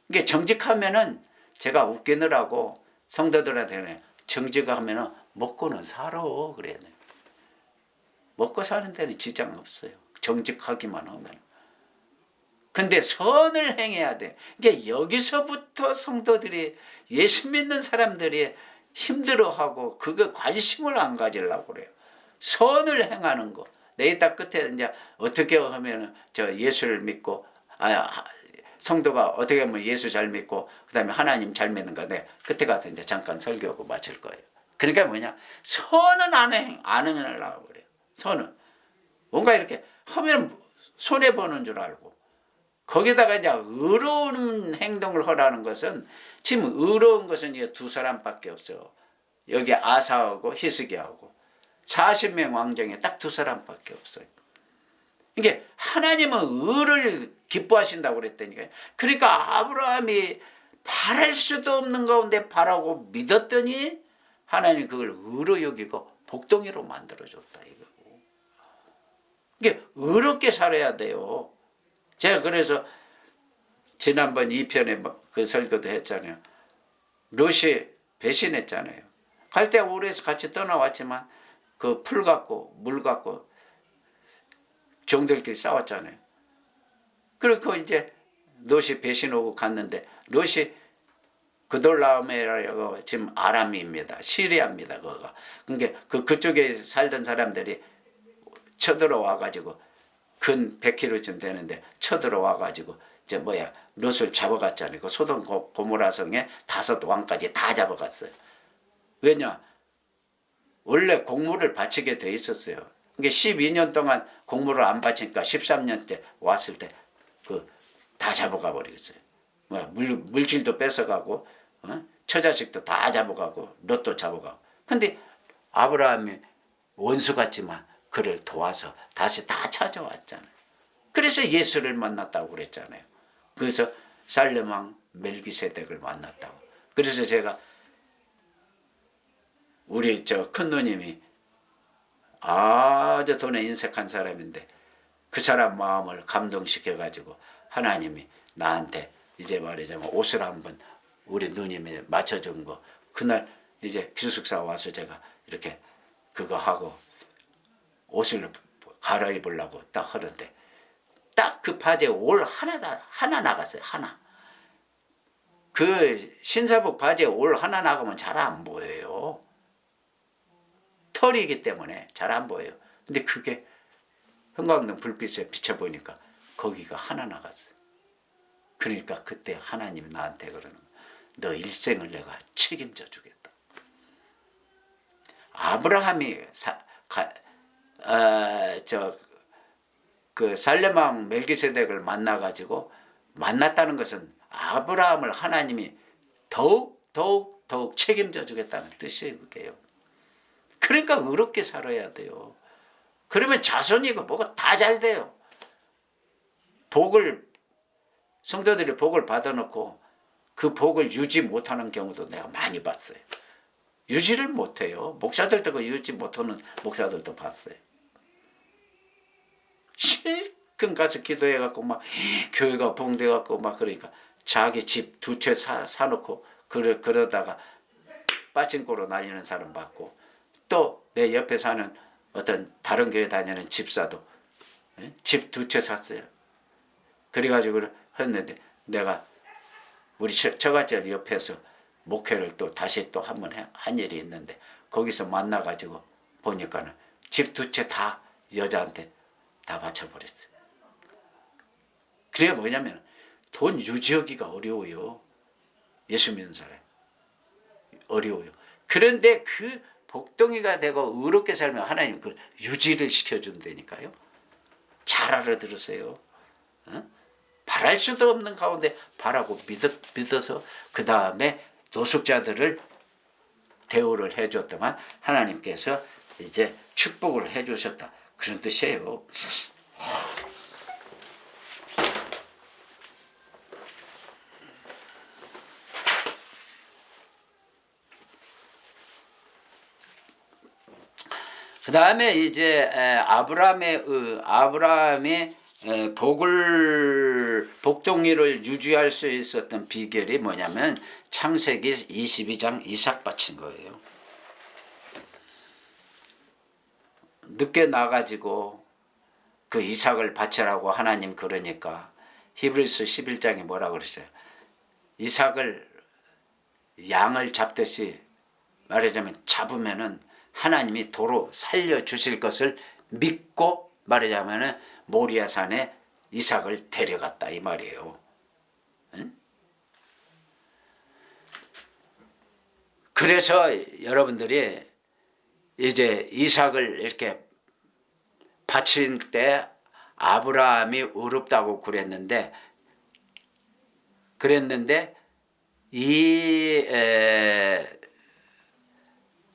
이게 정직하면은, 제가 웃기느라고 성도들한테는 정직하면은 먹고는 살아 그래요. 먹고 사는 데는 지장 없어요. 정직하기만 하면. 근데 선을 행해야 돼. 이게 여기서부터 성도들이, 예수 믿는 사람들이 힘들어하고 그거 관심을 안 가지려고 그래요. 선을 행하는 거. 내이따 끝에 이제 어떻게 하면 저 예수를 믿고, 성도가 어떻게 하면 예수 잘 믿고 그다음에 하나님 잘 믿는가, 네, 그때 가서 이제 잠깐 설교하고 마칠 거예요. 그러니까 뭐냐, 선은 안 행하려고 그래요. 선은 뭔가 이렇게 하면 손해 보는 줄 알고, 거기다가 이제 의로운 행동을 하라는 것은, 지금 의로운 것은 이 두 사람밖에 없어요. 여기 아사하고 히스기야하고 40명 왕정에 딱 두 사람밖에 없어요. 이게 하나님은 의를 기뻐하신다고 그랬다니까요. 그러니까 아브라함이 바랄 수도 없는 가운데 바라고 믿었더니 하나님이 그걸 의로 여기고 복덩이로 만들어줬다 이거고. 이게 의롭게 살아야 돼요. 제가 그래서 지난번 2편에 그 설교도 했잖아요. 롯이 배신했잖아요. 갈대 우르에서 같이 떠나왔지만 그 풀 갖고 물 갖고 종들끼리 싸웠잖아요. 그리고 이제 롯이 배신하고 갔는데, 롯이 그돌라오메라고 지금 아람입니다. 시리아입니다. 그거가. 그러니까 그쪽에 살던 사람들이 쳐들어와 가지고 근 100km쯤 되는데 쳐들어와 가지고 이제 롯을 잡아갔잖아요. 그 소돔 고모라 성에 5 왕까지 다 잡아갔어요. 왜냐? 원래 공물을 바치게 돼 있었어요. 그러니까 12년 동안 공물을 안 바치니까 13년째 왔을 때 다 잡아가 버리겠어요. 물질도 뺏어가고, 처자식도 다 잡아가고, 롯도 잡아가고. 근데 아브라함이 원수 같지만 그를 도와서 다시 다 찾아왔잖아요. 그래서 예수를 만났다고 그랬잖아요. 그래서 살렘 왕 멜기세덱을 만났다고. 그래서 제가 우리 큰 누님이 아주 돈에 인색한 사람인데 그 사람 마음을 감동시켜가지고 하나님이 나한테 이제 말하자면 옷을 한번 우리 누님이 맞춰준 거, 그날 이제 기숙사 와서 제가 이렇게 그거 하고 옷을 갈아입으려고 딱 하는데 딱 그 바지에 올 하나 나갔어요. 하나. 그 신사복 바지에 올 하나 나가면 잘 안 보여요. 털이기 때문에 잘 안 보여요. 근데 그게 형광등 불빛에 비춰보니까 거기가 하나 나갔어요. 그러니까 그때 하나님이 나한테 그러는 거예요. 너 일생을 내가 책임져 주겠다. 아브라함이 그 살렘 왕 멜기세덱을 만나가지고 만났다는 것은 아브라함을 하나님이 더욱 책임져 주겠다는 뜻이에요. 그게요. 그러니까 의롭게 살아야 돼요. 그러면 자손이고 뭐가 다 잘 돼요. 성도들이 복을 받아놓고 그 복을 유지 못하는 경우도 내가 많이 봤어요. 유지를 못해요. 목사들도 그 유지 못하는 목사들도 봤어요. 실컷 가서 기도해갖고 막 교회가 봉돼갖고 막 그러니까 자기 집 2채 사놓고 그러다가 빠친코로 날리는 사람 봤고, 또 내 옆에 사는 어떤 다른 교회 다니는 집사도 집 2채 샀어요. 그래가지고 했는데 내가 우리 처갓집 옆에서 목회를 또 다시 또 한 번 한 일이 있는데 거기서 만나가지고 보니까는 집 2채 다 여자한테 다 바쳐버렸어요. 그게 뭐냐면 돈 유지하기가 어려워요. 예수 믿는 사람 어려워요. 그런데 그 복덩이가 되고 의롭게 살면 하나님 그 유지를 시켜준다니까요. 잘 알아들으세요. 바랄 수도 없는 가운데 바라고 믿어서 그 다음에 노숙자들을 대우를 해줬더만 하나님께서 이제 축복을 해주셨다. 그런 뜻이에요. 그 다음에 이제 아브라함의 복동리를 유지할 수 있었던 비결이 뭐냐면 창세기 22장 이삭 바친 거예요. 늦게 나가지고 그 이삭을 바치라고 하나님 그러니까 히브리서 11장에 뭐라고 그랬어요? 이삭을 양을 잡듯이 말하자면 잡으면은 하나님이 도로 살려주실 것을 믿고 말하자면 모리아산에 이삭을 데려갔다 이 말이에요. 응? 그래서 여러분들이 이제 이삭을 이렇게 바칠 때 아브라함이 의롭다고 그랬는데 이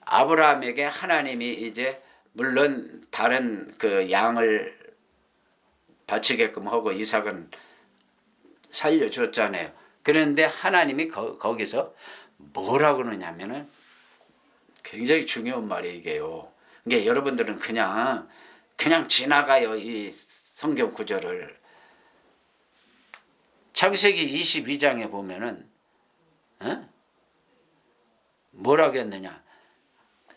아브라함에게 하나님이 이제 물론 다른 그 양을 바치게끔 하고 이삭은 살려줬잖아요. 그런데 하나님이 거기서 뭐라 그러냐면은 굉장히 중요한 말이에요, 이게요. 그러니까 여러분들은 그냥 지나가요, 이 성경 구절을. 창세기 22장에 보면은 뭐라고 했느냐?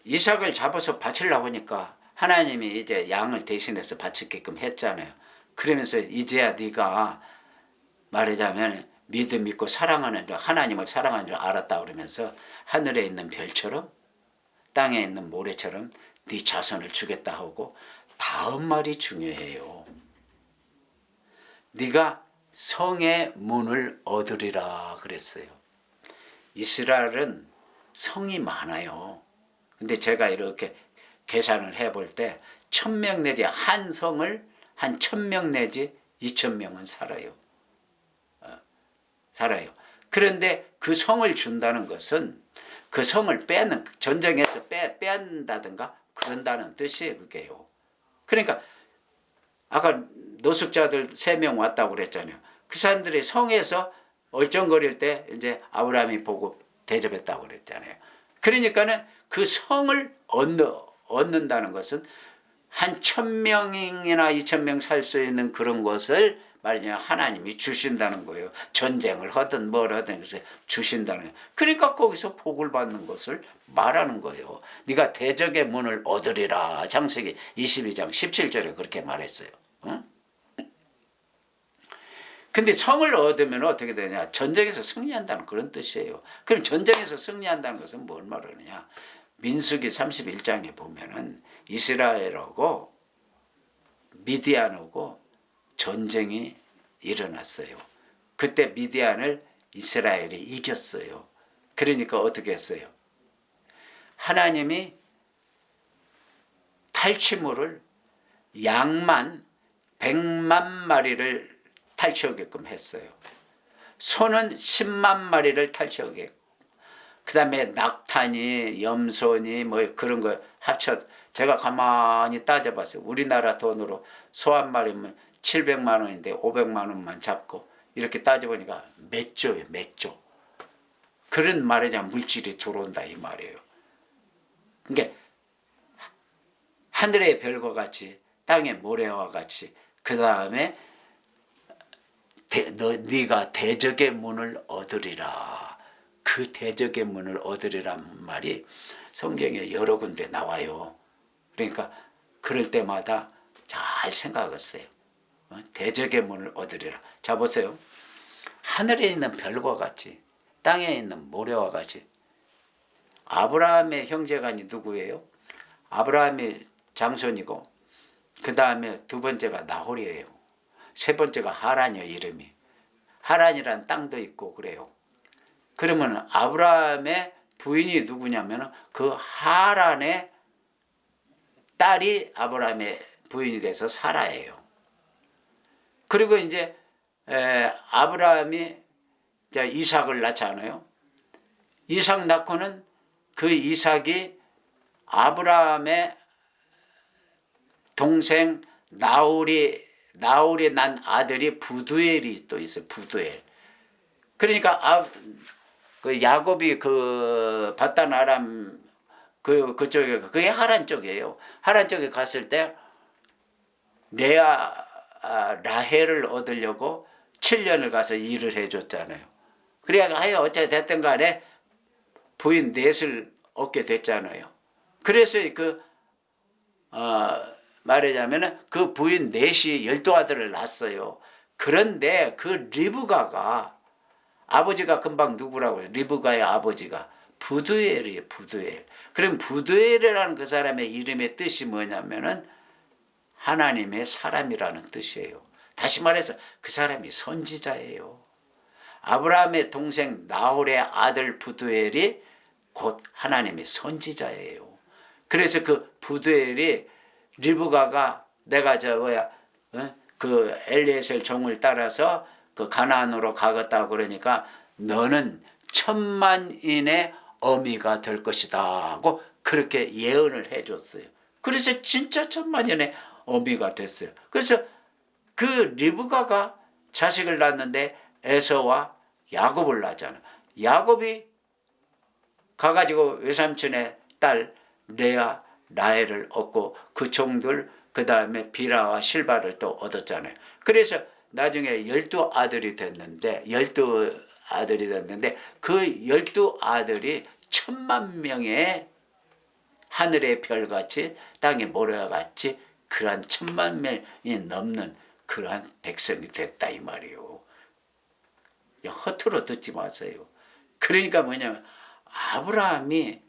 이삭을 잡아서 바치려고 하니까 하나님이 이제 양을 대신해서 바치게끔 했잖아요. 그러면서 이제야 네가 말하자면 믿음 있고 사랑하는 줄, 하나님을 사랑하는 줄 알았다 그러면서 하늘에 있는 별처럼 땅에 있는 모래처럼 네 자손을 주겠다 하고 다음 말이 중요해요. 네가 성의 문을 얻으리라 그랬어요. 이스라엘은 성이 많아요. 근데 제가 이렇게 계산을 해볼 때 1000명 내지 한 성을 한 1000명 내지 2000명은 살아요. 그런데 그 성을 준다는 것은 그 성을 빼는 전쟁에서 뺀다든가 그런다는 뜻이에요. 그게요. 그러니까 아까 노숙자들 3명 왔다고 그랬잖아요. 그 사람들이 성에서 얼쩡거릴 때 이제 아브라함이 보고 대접했다고 그랬잖아요. 그러니까는 그 성을 얻는다는 것은 한 1000명이나 2000명 살 수 있는 그런 것을 말이냐 하나님이 주신다는 거예요. 전쟁을 하든 뭘 하든 그래서 주신다는 거예요. 그러니까 거기서 복을 받는 것을 말하는 거예요. 네가 대적의 문을 얻으리라. 창세기 22장 17절에 그렇게 말했어요. 응? 근데 성을 얻으면 어떻게 되냐? 전쟁에서 승리한다는 그런 뜻이에요. 그럼 전쟁에서 승리한다는 것은 뭘 말하느냐? 민수기 31장에 보면은 이스라엘하고 미디안하고 전쟁이 일어났어요. 그때 미디안을 이스라엘이 이겼어요. 그러니까 어떻게 했어요? 하나님이 탈취물을 양만 100만 마리를 탈취하게끔 했어요. 소는 10만 마리를 탈취하게끔. 그 다음에 낙타니 염소니 뭐 그런 거 합쳐 제가 가만히 따져봤어요. 우리나라 돈으로 소 한 마리면 700만 원인데 500만 원만 잡고 이렇게 따져보니까 몇 조예요. 몇 조. 그런 말이냐 물질이 들어온다 이 말이에요. 그러니까 하늘의 별과 같이 땅의 모래와 같이 그 다음에 네가 대적의 문을 얻으리라. 그 대적의 문을 얻으리란 말이 성경에 여러 군데 나와요. 그러니까 그럴 때마다 잘 생각했어요. 대적의 문을 얻으리라. 자 보세요. 하늘에 있는 별과 같이 땅에 있는 모래와 같이 아브라함의 형제간이 누구예요? 아브라함이 장손이고 그 다음에 두 번째가 나홀이에요. 세 번째가 하란이에요. 이름이. 하란이란 땅도 있고 그래요. 그러면 아브라함의 부인이 누구냐면 그 하란의 딸이 아브라함의 부인이 돼서 사라예요. 그리고 이제 아브라함이 이삭을 낳잖아요. 이삭 낳고는 그 이삭이 아브라함의 동생 나홀이 난 아들이 부두엘이 또 있어요. 부두엘. 그러니까 그 야곱이 그 바단 아람 그쪽에 그게 하란 쪽이에요. 하란 쪽에 갔을 때 라헬을 얻으려고 7년을 가서 일을 해줬잖아요. 그래야 하여 어째 됐든 간에 부인 넷을 얻게 됐잖아요. 그래서 말하자면 그 부인 넷이 12아들을 낳았어요. 그런데 그 리브가가 아버지가 금방 누구라고 해요? 리브가의 아버지가 부두엘이에요. 부두엘. 그럼 부두엘이라는 그 사람의 이름의 뜻이 뭐냐면은 하나님의 사람이라는 뜻이에요. 다시 말해서 그 사람이 선지자예요. 아브라함의 동생 나홀의 아들 부두엘이 곧 하나님의 선지자예요. 그래서 그 부두엘이 리브가가 내가 그 엘리에셀 종을 따라서 그 가나안으로 가겠다 그러니까 너는 천만인의 어미가 될 것이다 하고 그렇게 예언을 해줬어요. 그래서 진짜 천만인의 어미가 됐어요. 그래서 그 리브가가 자식을 낳았는데 에서와 야곱을 낳잖아요. 야곱이 가가지고 외삼촌의 딸 레아 라헬을 얻고 그 종들 그 다음에 비라와 실바를 또 얻었잖아요. 그래서 나중에 12아들이 됐는데 그 12아들이 10,000명의 하늘의 별같이 땅의 모래같이 그러한 10,000명이 넘는 그러한 백성이 됐다 이 말이에요. 허투루 듣지 마세요. 그러니까 뭐냐면 아브라함이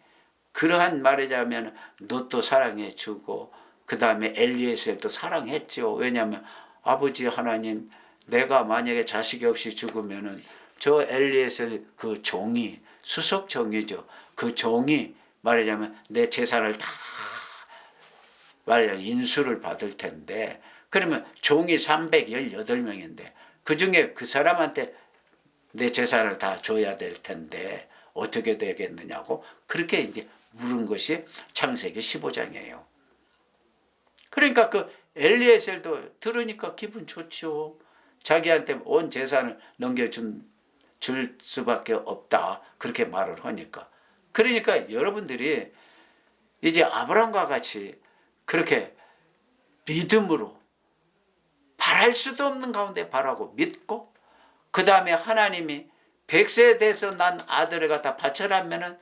그러한 말하자면 롯도 사랑해 주고 그 다음에 엘리에셀도 사랑했죠. 왜냐하면 아버지 하나님 내가 만약에 자식이 없이 죽으면은 저 엘리에셀 그 종이 수석 종이죠. 그 종이 말하자면 내 재산을 다 말하자면 인수를 받을 텐데 그러면 종이 318명인데 그중에 그 사람한테 내 재산을 다 줘야 될 텐데 어떻게 되겠느냐고 그렇게 이제 물은 것이 창세기 15장이에요. 그러니까 그 엘리에셀도 들으니까 기분 좋죠. 자기한테 온 재산을 줄 수밖에 없다. 그렇게 말을 하니까. 그러니까 여러분들이 이제 아브라함과 같이 그렇게 믿음으로 바랄 수도 없는 가운데 바라고 믿고 그 다음에 하나님이 100세에 대해서 난 아들을 갖다 바쳐라면은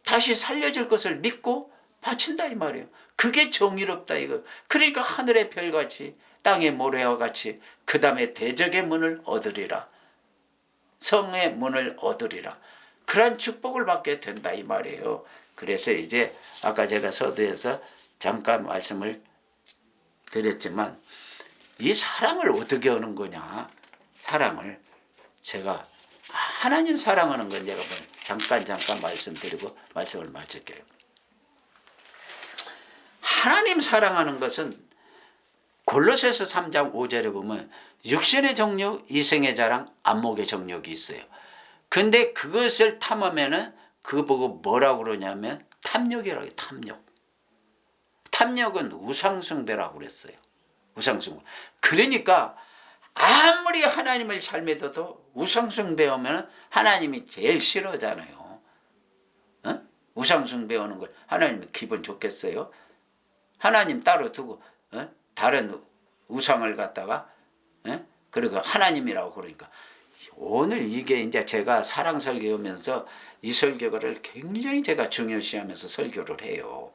다시 살려줄 것을 믿고 바친다 이 말이에요. 그게 정의롭다 이거. 그러니까 하늘의 별같이 땅의 모래와 같이 그 다음에 대적의 문을 얻으리라. 성의 문을 얻으리라. 그러한 축복을 받게 된다 이 말이에요. 그래서 이제 아까 제가 서두에서 잠깐 말씀을 드렸지만 이 사랑을 어떻게 하는 거냐. 사랑을 제가 하나님 사랑하는 건 제가 잠깐 말씀드리고 말씀을 마칠게요. 하나님 사랑하는 것은 골로새서 3장 5절에 보면 육신의 정욕, 이생의 자랑, 안목의 정욕이 있어요. 근데 그것을 탐하면은 그거 보고 뭐라고 그러냐면 탐욕이라고 해요. 탐욕. 탐욕은 우상숭배라고 그랬어요. 우상숭배. 그러니까 아무리 하나님을 잘 믿어도 우상숭배하면 하나님이 제일 싫어하잖아요. 어? 우상숭배하는 걸 하나님이 기분 좋겠어요? 하나님 따로 두고 다른 우상을 갖다가 그리고 하나님이라고 그러니까 오늘 이게 이제 제가 사랑 설교하면서 이 설교를 굉장히 제가 중요시하면서 설교를 해요.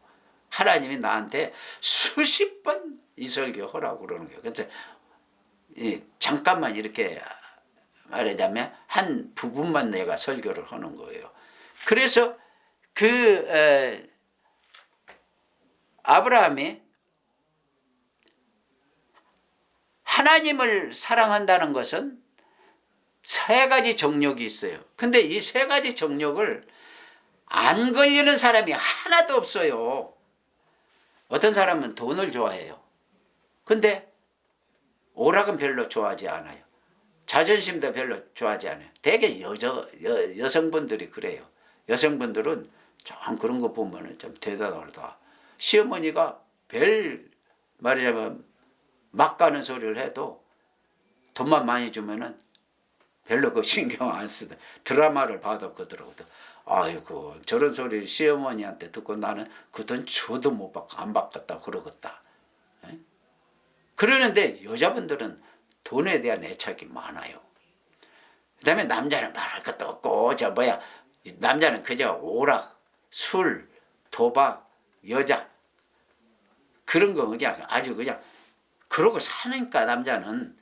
하나님이 나한테 수십 번 이 설교 하라고 그러는 거예요. 그래서 잠깐만 이렇게 말하자면 한 부분만 내가 설교를 하는 거예요. 그래서 아브라함이 하나님을 사랑한다는 것은 세 가지 정욕이 있어요. 근데 이 세 가지 정욕을 안 걸리는 사람이 하나도 없어요. 어떤 사람은 돈을 좋아해요. 근데 오락은 별로 좋아하지 않아요. 자존심도 별로 좋아하지 않아요. 대개 여성분들이 그래요. 여성분들은 좀 그런 거 보면 좀 대단하다. 시어머니가 말하자면 막 가는 소리를 해도 돈만 많이 주면은 별로 그 신경 안 쓰다. 드라마를 봐도 그러거든. 아이고 저런 소리 시어머니한테 듣고 나는 그 돈 줘도 못 받고 안 받겠다 그러겠다. 에? 그러는데 여자분들은 돈에 대한 애착이 많아요. 그 다음에 남자는 말할 것도 없고 남자는 그저 오락, 술, 도박, 여자 그런 거 그냥 아주 그냥 그러고 사니까 남자는.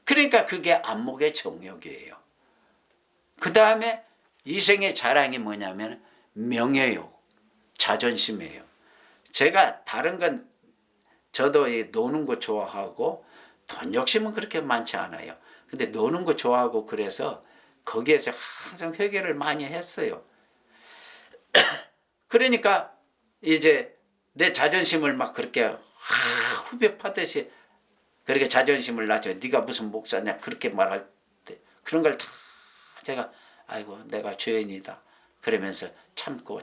그러니까 그게 안목의 정욕이에요. 그 다음에 이생의 자랑이 뭐냐면 명예욕, 자존심이에요. 제가 다른 건 저도 노는 거 좋아하고 돈 욕심은 그렇게 많지 않아요. 근데 노는 거 좋아하고 그래서 거기에서 항상 회개를 많이 했어요. 그러니까 이제 내 자존심을 막 그렇게 후벼 파듯이 그렇게 자존심을 낮춰. 네가 무슨 목사냐 그렇게 말할 때 그런 걸 다 제가 아이고 내가 죄인이다 그러면서 참고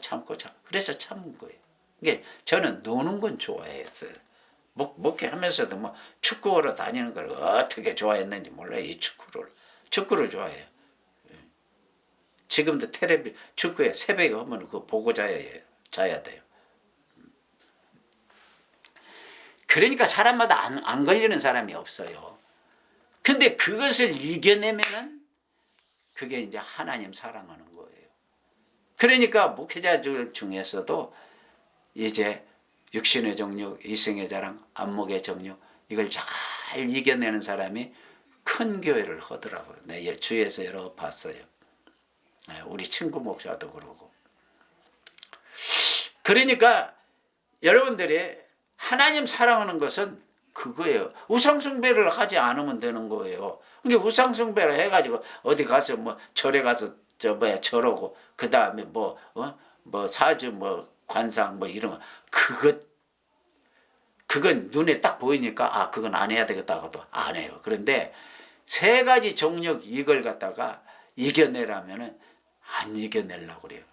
그래서 참은 거예요. 이게 저는 노는 건 좋아했어요. 목회하면서도 뭐 축구하러 다니는 걸 어떻게 좋아했는지 몰라요. 이 축구를 좋아해요. 지금도 축구에 새벽에 오면 그거 보고 자야 돼요. 그러니까 사람마다 안 걸리는 사람이 없어요. 근데 그것을 이겨내면은 그게 이제 하나님 사랑하는 거예요. 그러니까 목회자들 중에서도 이제 육신의 정욕, 이생의 자랑, 안목의 정욕 이걸 잘 이겨내는 사람이 큰 교회를 하더라고요. 내 주위에서 여러 봤어요. 우리 친구 목사도 그러고. 그러니까 여러분들이 하나님 사랑하는 것은 그거예요. 우상숭배를 하지 않으면 되는 거예요. 그러니까 우상숭배를 해가지고 어디 가서 뭐 절에 가서 절하고 그 다음에 사주 관상 이런 거 그건 눈에 딱 보이니까 그건 안 해야 되겠다 하고도 안 해요. 그런데 세 가지 정욕 이걸 갖다가 이겨내라면은 안 이겨내려고 그래요.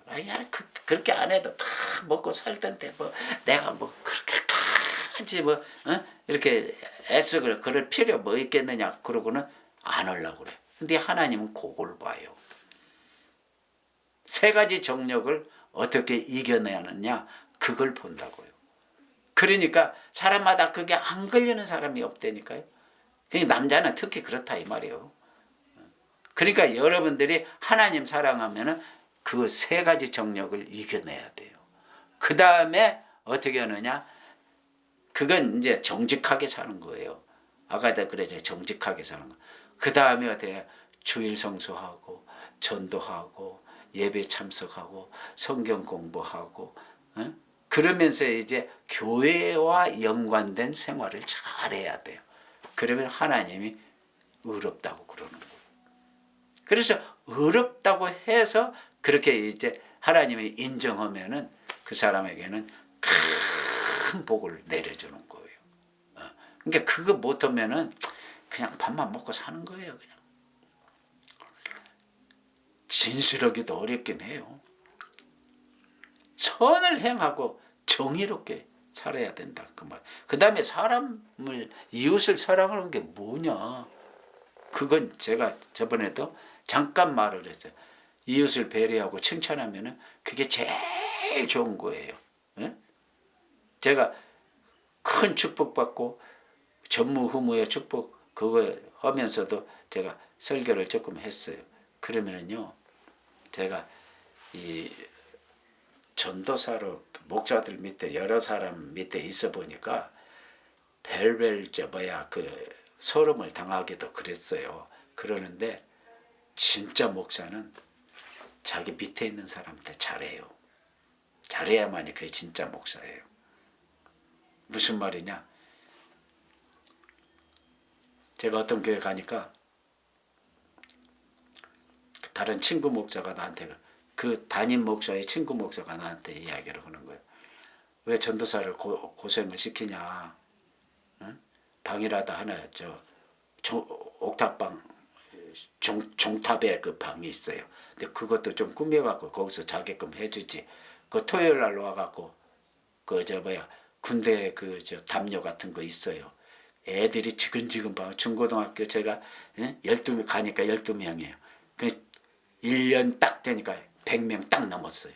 그렇게 안 해도 다 먹고 살 텐데 내가 그렇게까지 이렇게 애쓰고 그럴 필요 있겠느냐 그러고는 안 하려고 그래요. 근데 하나님은 그걸 봐요. 세 가지 정욕을 어떻게 이겨내느냐 그걸 본다고요. 그러니까 사람마다 그게 안 걸리는 사람이 없다니까요. 그러니까 남자는 특히 그렇다 이 말이에요. 그러니까 여러분들이 하나님 사랑하면은 그 세 가지 정욕을 이겨내야 돼요. 그 다음에 어떻게 하느냐? 그건 이제 정직하게 사는 거예요. 아까도 그랬죠. 정직하게 사는 거. 그 다음에 어떻게 주일 성수하고 전도하고 예배 참석하고 성경 공부하고 그러면서 이제 교회와 연관된 생활을 잘해야 돼요. 그러면 하나님이 의롭다고 그러는 거예요. 그래서 의롭다고 해서 그렇게 이제 하나님이 인정하면은 그 사람에게는 큰 복을 내려주는 거예요. 그러니까 그거 못하면은 그냥 밥만 먹고 사는 거예요. 그냥 진실하기도 어렵긴 해요. 선을 행하고 정의롭게 살아야 된다 그 말. 그 다음에 이웃을 사랑하는 게 뭐냐? 그건 제가 저번에도 잠깐 말을 했어요. 이웃을 배려하고 칭찬하면은 그게 제일 좋은 거예요. 예? 제가 큰 축복받고 전무후무의 축복 그거 하면서도 제가 설교를 조금 했어요. 그러면은요, 제가 전도사로 목사들 밑에 여러 사람 밑에 있어 보니까 별별 그 소름을 당하기도 그랬어요. 그러는데 진짜 목사는 자기 밑에 있는 사람한테 잘해요. 잘해야만이 그게 진짜 목사예요. 무슨 말이냐? 제가 어떤 교회 가니까 다른 친구 목사가 나한테, 그 담임 목사의 친구 목사가 나한테 이야기를 하는 거예요. 왜 전도사를 고생을 시키냐? 응? 방이라도 하나, 옥탑방, 종탑에 그 방이 있어요. 근데 그것도 좀 꾸며갖고 거기서 자게끔 해주지. 그 토요일 날 와갖고 군대 담요 같은 거 있어요. 애들이 지근지근 봐. 중고등학교 제가 12명 가니까 12명이에요. 그 1년 딱 되니까 100명 딱 넘었어요.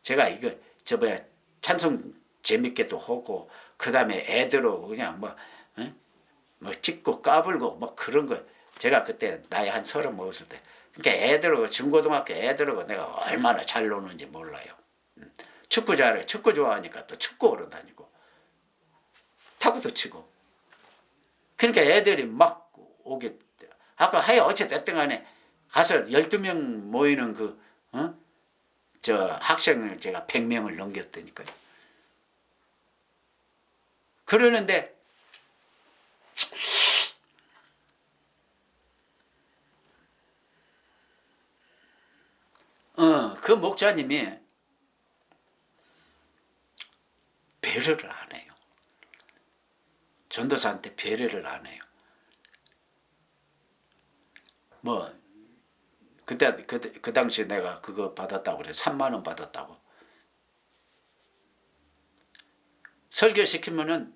제가 이거 찬송 재밌게도 하고, 그 다음에 애들하고 그냥 뭐 찍고 까불고 뭐 그런 거. 제가 그때 나이 한 30 먹었을 때. 그러니까 애들하고, 중고등학교 애들하고 내가 얼마나 잘 노는지 몰라요. 축구 잘해. 축구 좋아하니까 또 축구하러 다니고 타구도 치고. 그러니까 애들이 막 오게. 아까 하여 어찌됐든 간에 가서 12명 모이는 학생을 제가 100명을 넘겼다니까요. 그러는데 그 목사님이 배려를 안 해요. 전도사한테 배려를 안 해요. 뭐 그때 그 당시에 내가 그거 받았다고 그래. 3만 원 받았다고. 설교시키면은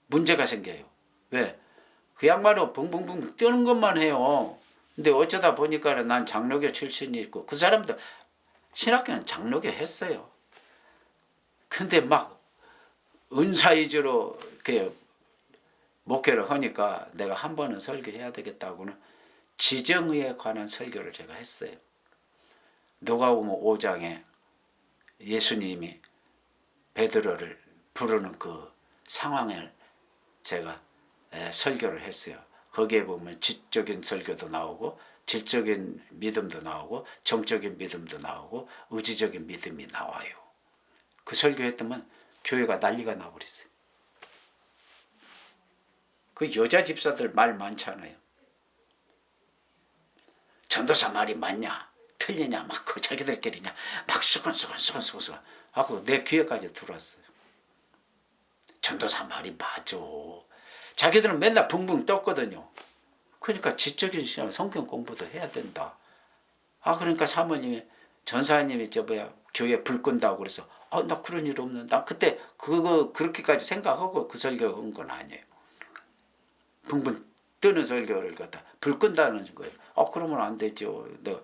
문제가 생겨요. 왜? 그 양반은 붕붕붕 뜨는 것만 해요. 근데 어쩌다 보니까 난 장로교 출신이 있고, 그 사람도 신학교는 장로교 했어요. 근데 막 은사 위주로 이렇게 목회를 하니까 내가 한 번은 설교해야 되겠다고는 지정의에 관한 설교를 제가 했어요. 누가복음 5장에 예수님이 베드로를 부르는 그 상황을 제가 설교를 했어요. 거기에 보면 지적인 설교도 나오고, 질적인 믿음도 나오고, 정적인 믿음도 나오고, 의지적인 믿음이 나와요. 그 설교했더만 교회가 난리가 나버렸어요. 그 여자 집사들 말 많잖아요. 전도사 말이 맞냐 틀리냐 막 그 자기들끼리냐 막 수근수근 하고 내 귀에까지 들어왔어요. 전도사 말이 맞아. 자기들은 맨날 붕붕 떴거든요. 그러니까 지적인 시간 성경 공부도 해야 된다. 그러니까 사모님이, 전사님이 교회 불 끈다고 그래서 나 그런 일 없는. 나 그때 그렇게까지 생각하고 그 설교한 건 아니에요. 붕붕 뜨는 설교를 갖다 불 끈다는 거예요. 그러면 안 되죠. 내가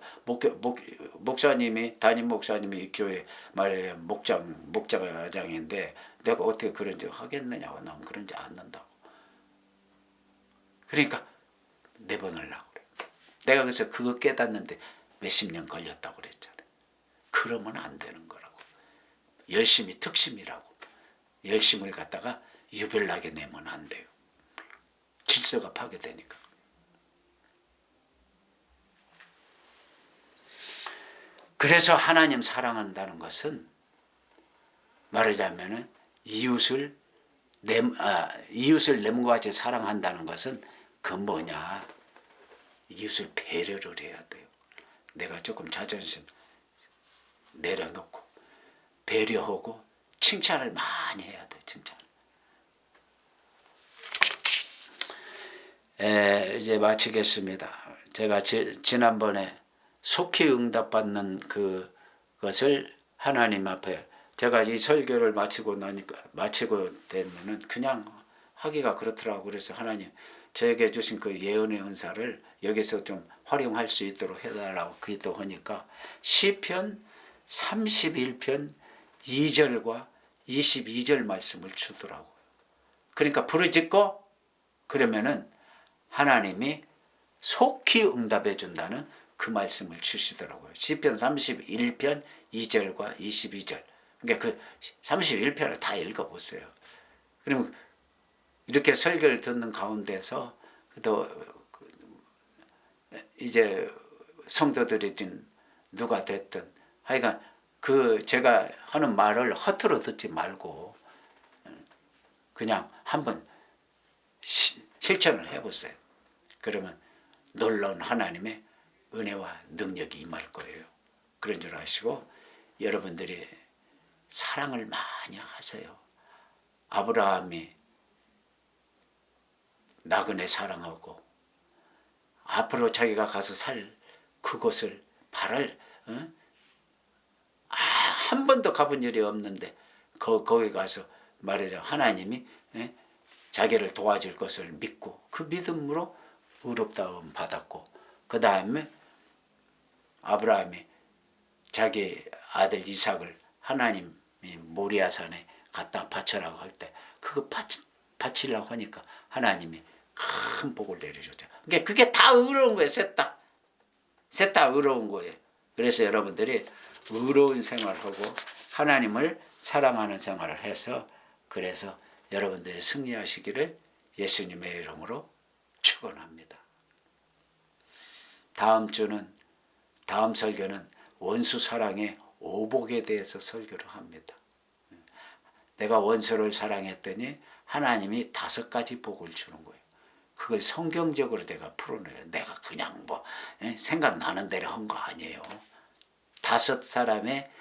목사님이, 담임 목사님이 이 교회 말에 목자장인데 내가 어떻게 그런 줄 하겠느냐고. 난 그런 줄 않는다고. 그러니까 내보내려고 그래. 내가 그래서 그거 깨닫는데 몇십 년 걸렸다고 그랬잖아요. 그러면 안 되는 거라고. 열심히 특심이라고. 열심을 갖다가 유별나게 내면 안 돼요. 질서가 파괴되니까. 그래서 하나님 사랑한다는 것은 말하자면은 이웃을 남과 같이 사랑한다는 것은 그 뭐냐, 이웃을 배려를 해야 돼요. 내가 조금 자존심 내려놓고 배려하고 칭찬을 많이 해야 돼. 칭찬. 이제 마치겠습니다. 제가 지난번에 속히 응답받는 그것을 하나님 앞에, 제가 이 설교를 마치고 되면은 그냥 하기가 그렇더라고. 그래서 하나님 저에게 주신 그 예언의 은사를 여기서 좀 활용할 수 있도록 해달라고 기도하니까 시편 31편 2절과 22절 말씀을 주더라고요. 그러니까 부르짖고 그러면은 하나님이 속히 응답해 준다는 그 말씀을 주시더라고요. 시편 31편 2절과 22절. 그러니까 그 31편을 다 읽어보세요. 그러면 이렇게 설교를 듣는 가운데서 또 이제 성도들이든 누가 됐든 하여간 그 제가 하는 말을 허투루 듣지 말고 그냥 한번 실천을 해보세요. 그러면 놀라운 하나님의 은혜와 능력이 임할 거예요. 그런 줄 아시고 여러분들이 사랑을 많이 하세요. 아브라함이 나그네 사랑하고 앞으로 자기가 가서 살 그곳을 한 번도 가본 일이 없는데 거기 가서 말하자면 하나님이 자기를 도와줄 것을 믿고 그 믿음으로 의롭다움 받았고 그 다음에 아브라함이 자기 아들 이삭을 하나님이 모리아산에 갖다 바쳐라고 할 때 그거 바치려고 하니까 하나님이 큰 복을 내려줬죠. 그러니까 그게 다 의로운 거예요. 셋 다 의로운 거예요. 그래서 여러분들이 의로운 생활하고 하나님을 사랑하는 생활을 해서 그래서 여러분들이 승리하시기를 예수님의 이름으로 축원합니다. 다음 설교는 원수 사랑의 오복에 대해서 설교를 합니다. 내가 원수를 사랑했더니 하나님이 5가지 복을 주는 거예요. 그걸 성경적으로 내가 풀어내요. 내가 그냥 생각나는 대로 한 거 아니에요. 5 사람의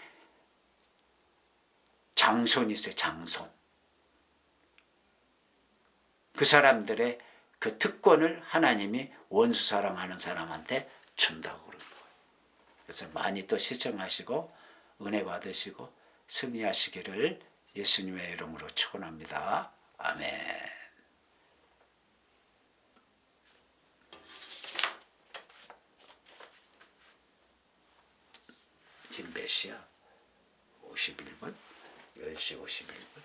장손이 있어요. 장손. 그 사람들의 그 특권을 하나님이 원수 사랑하는 사람한테 준다고 그러는 거예요. 그래서 많이 또 시청하시고 은혜 받으시고 승리하시기를 예수님의 이름으로 축원합니다. 아멘. 지금 몇 시야? 51분? 10시 51분?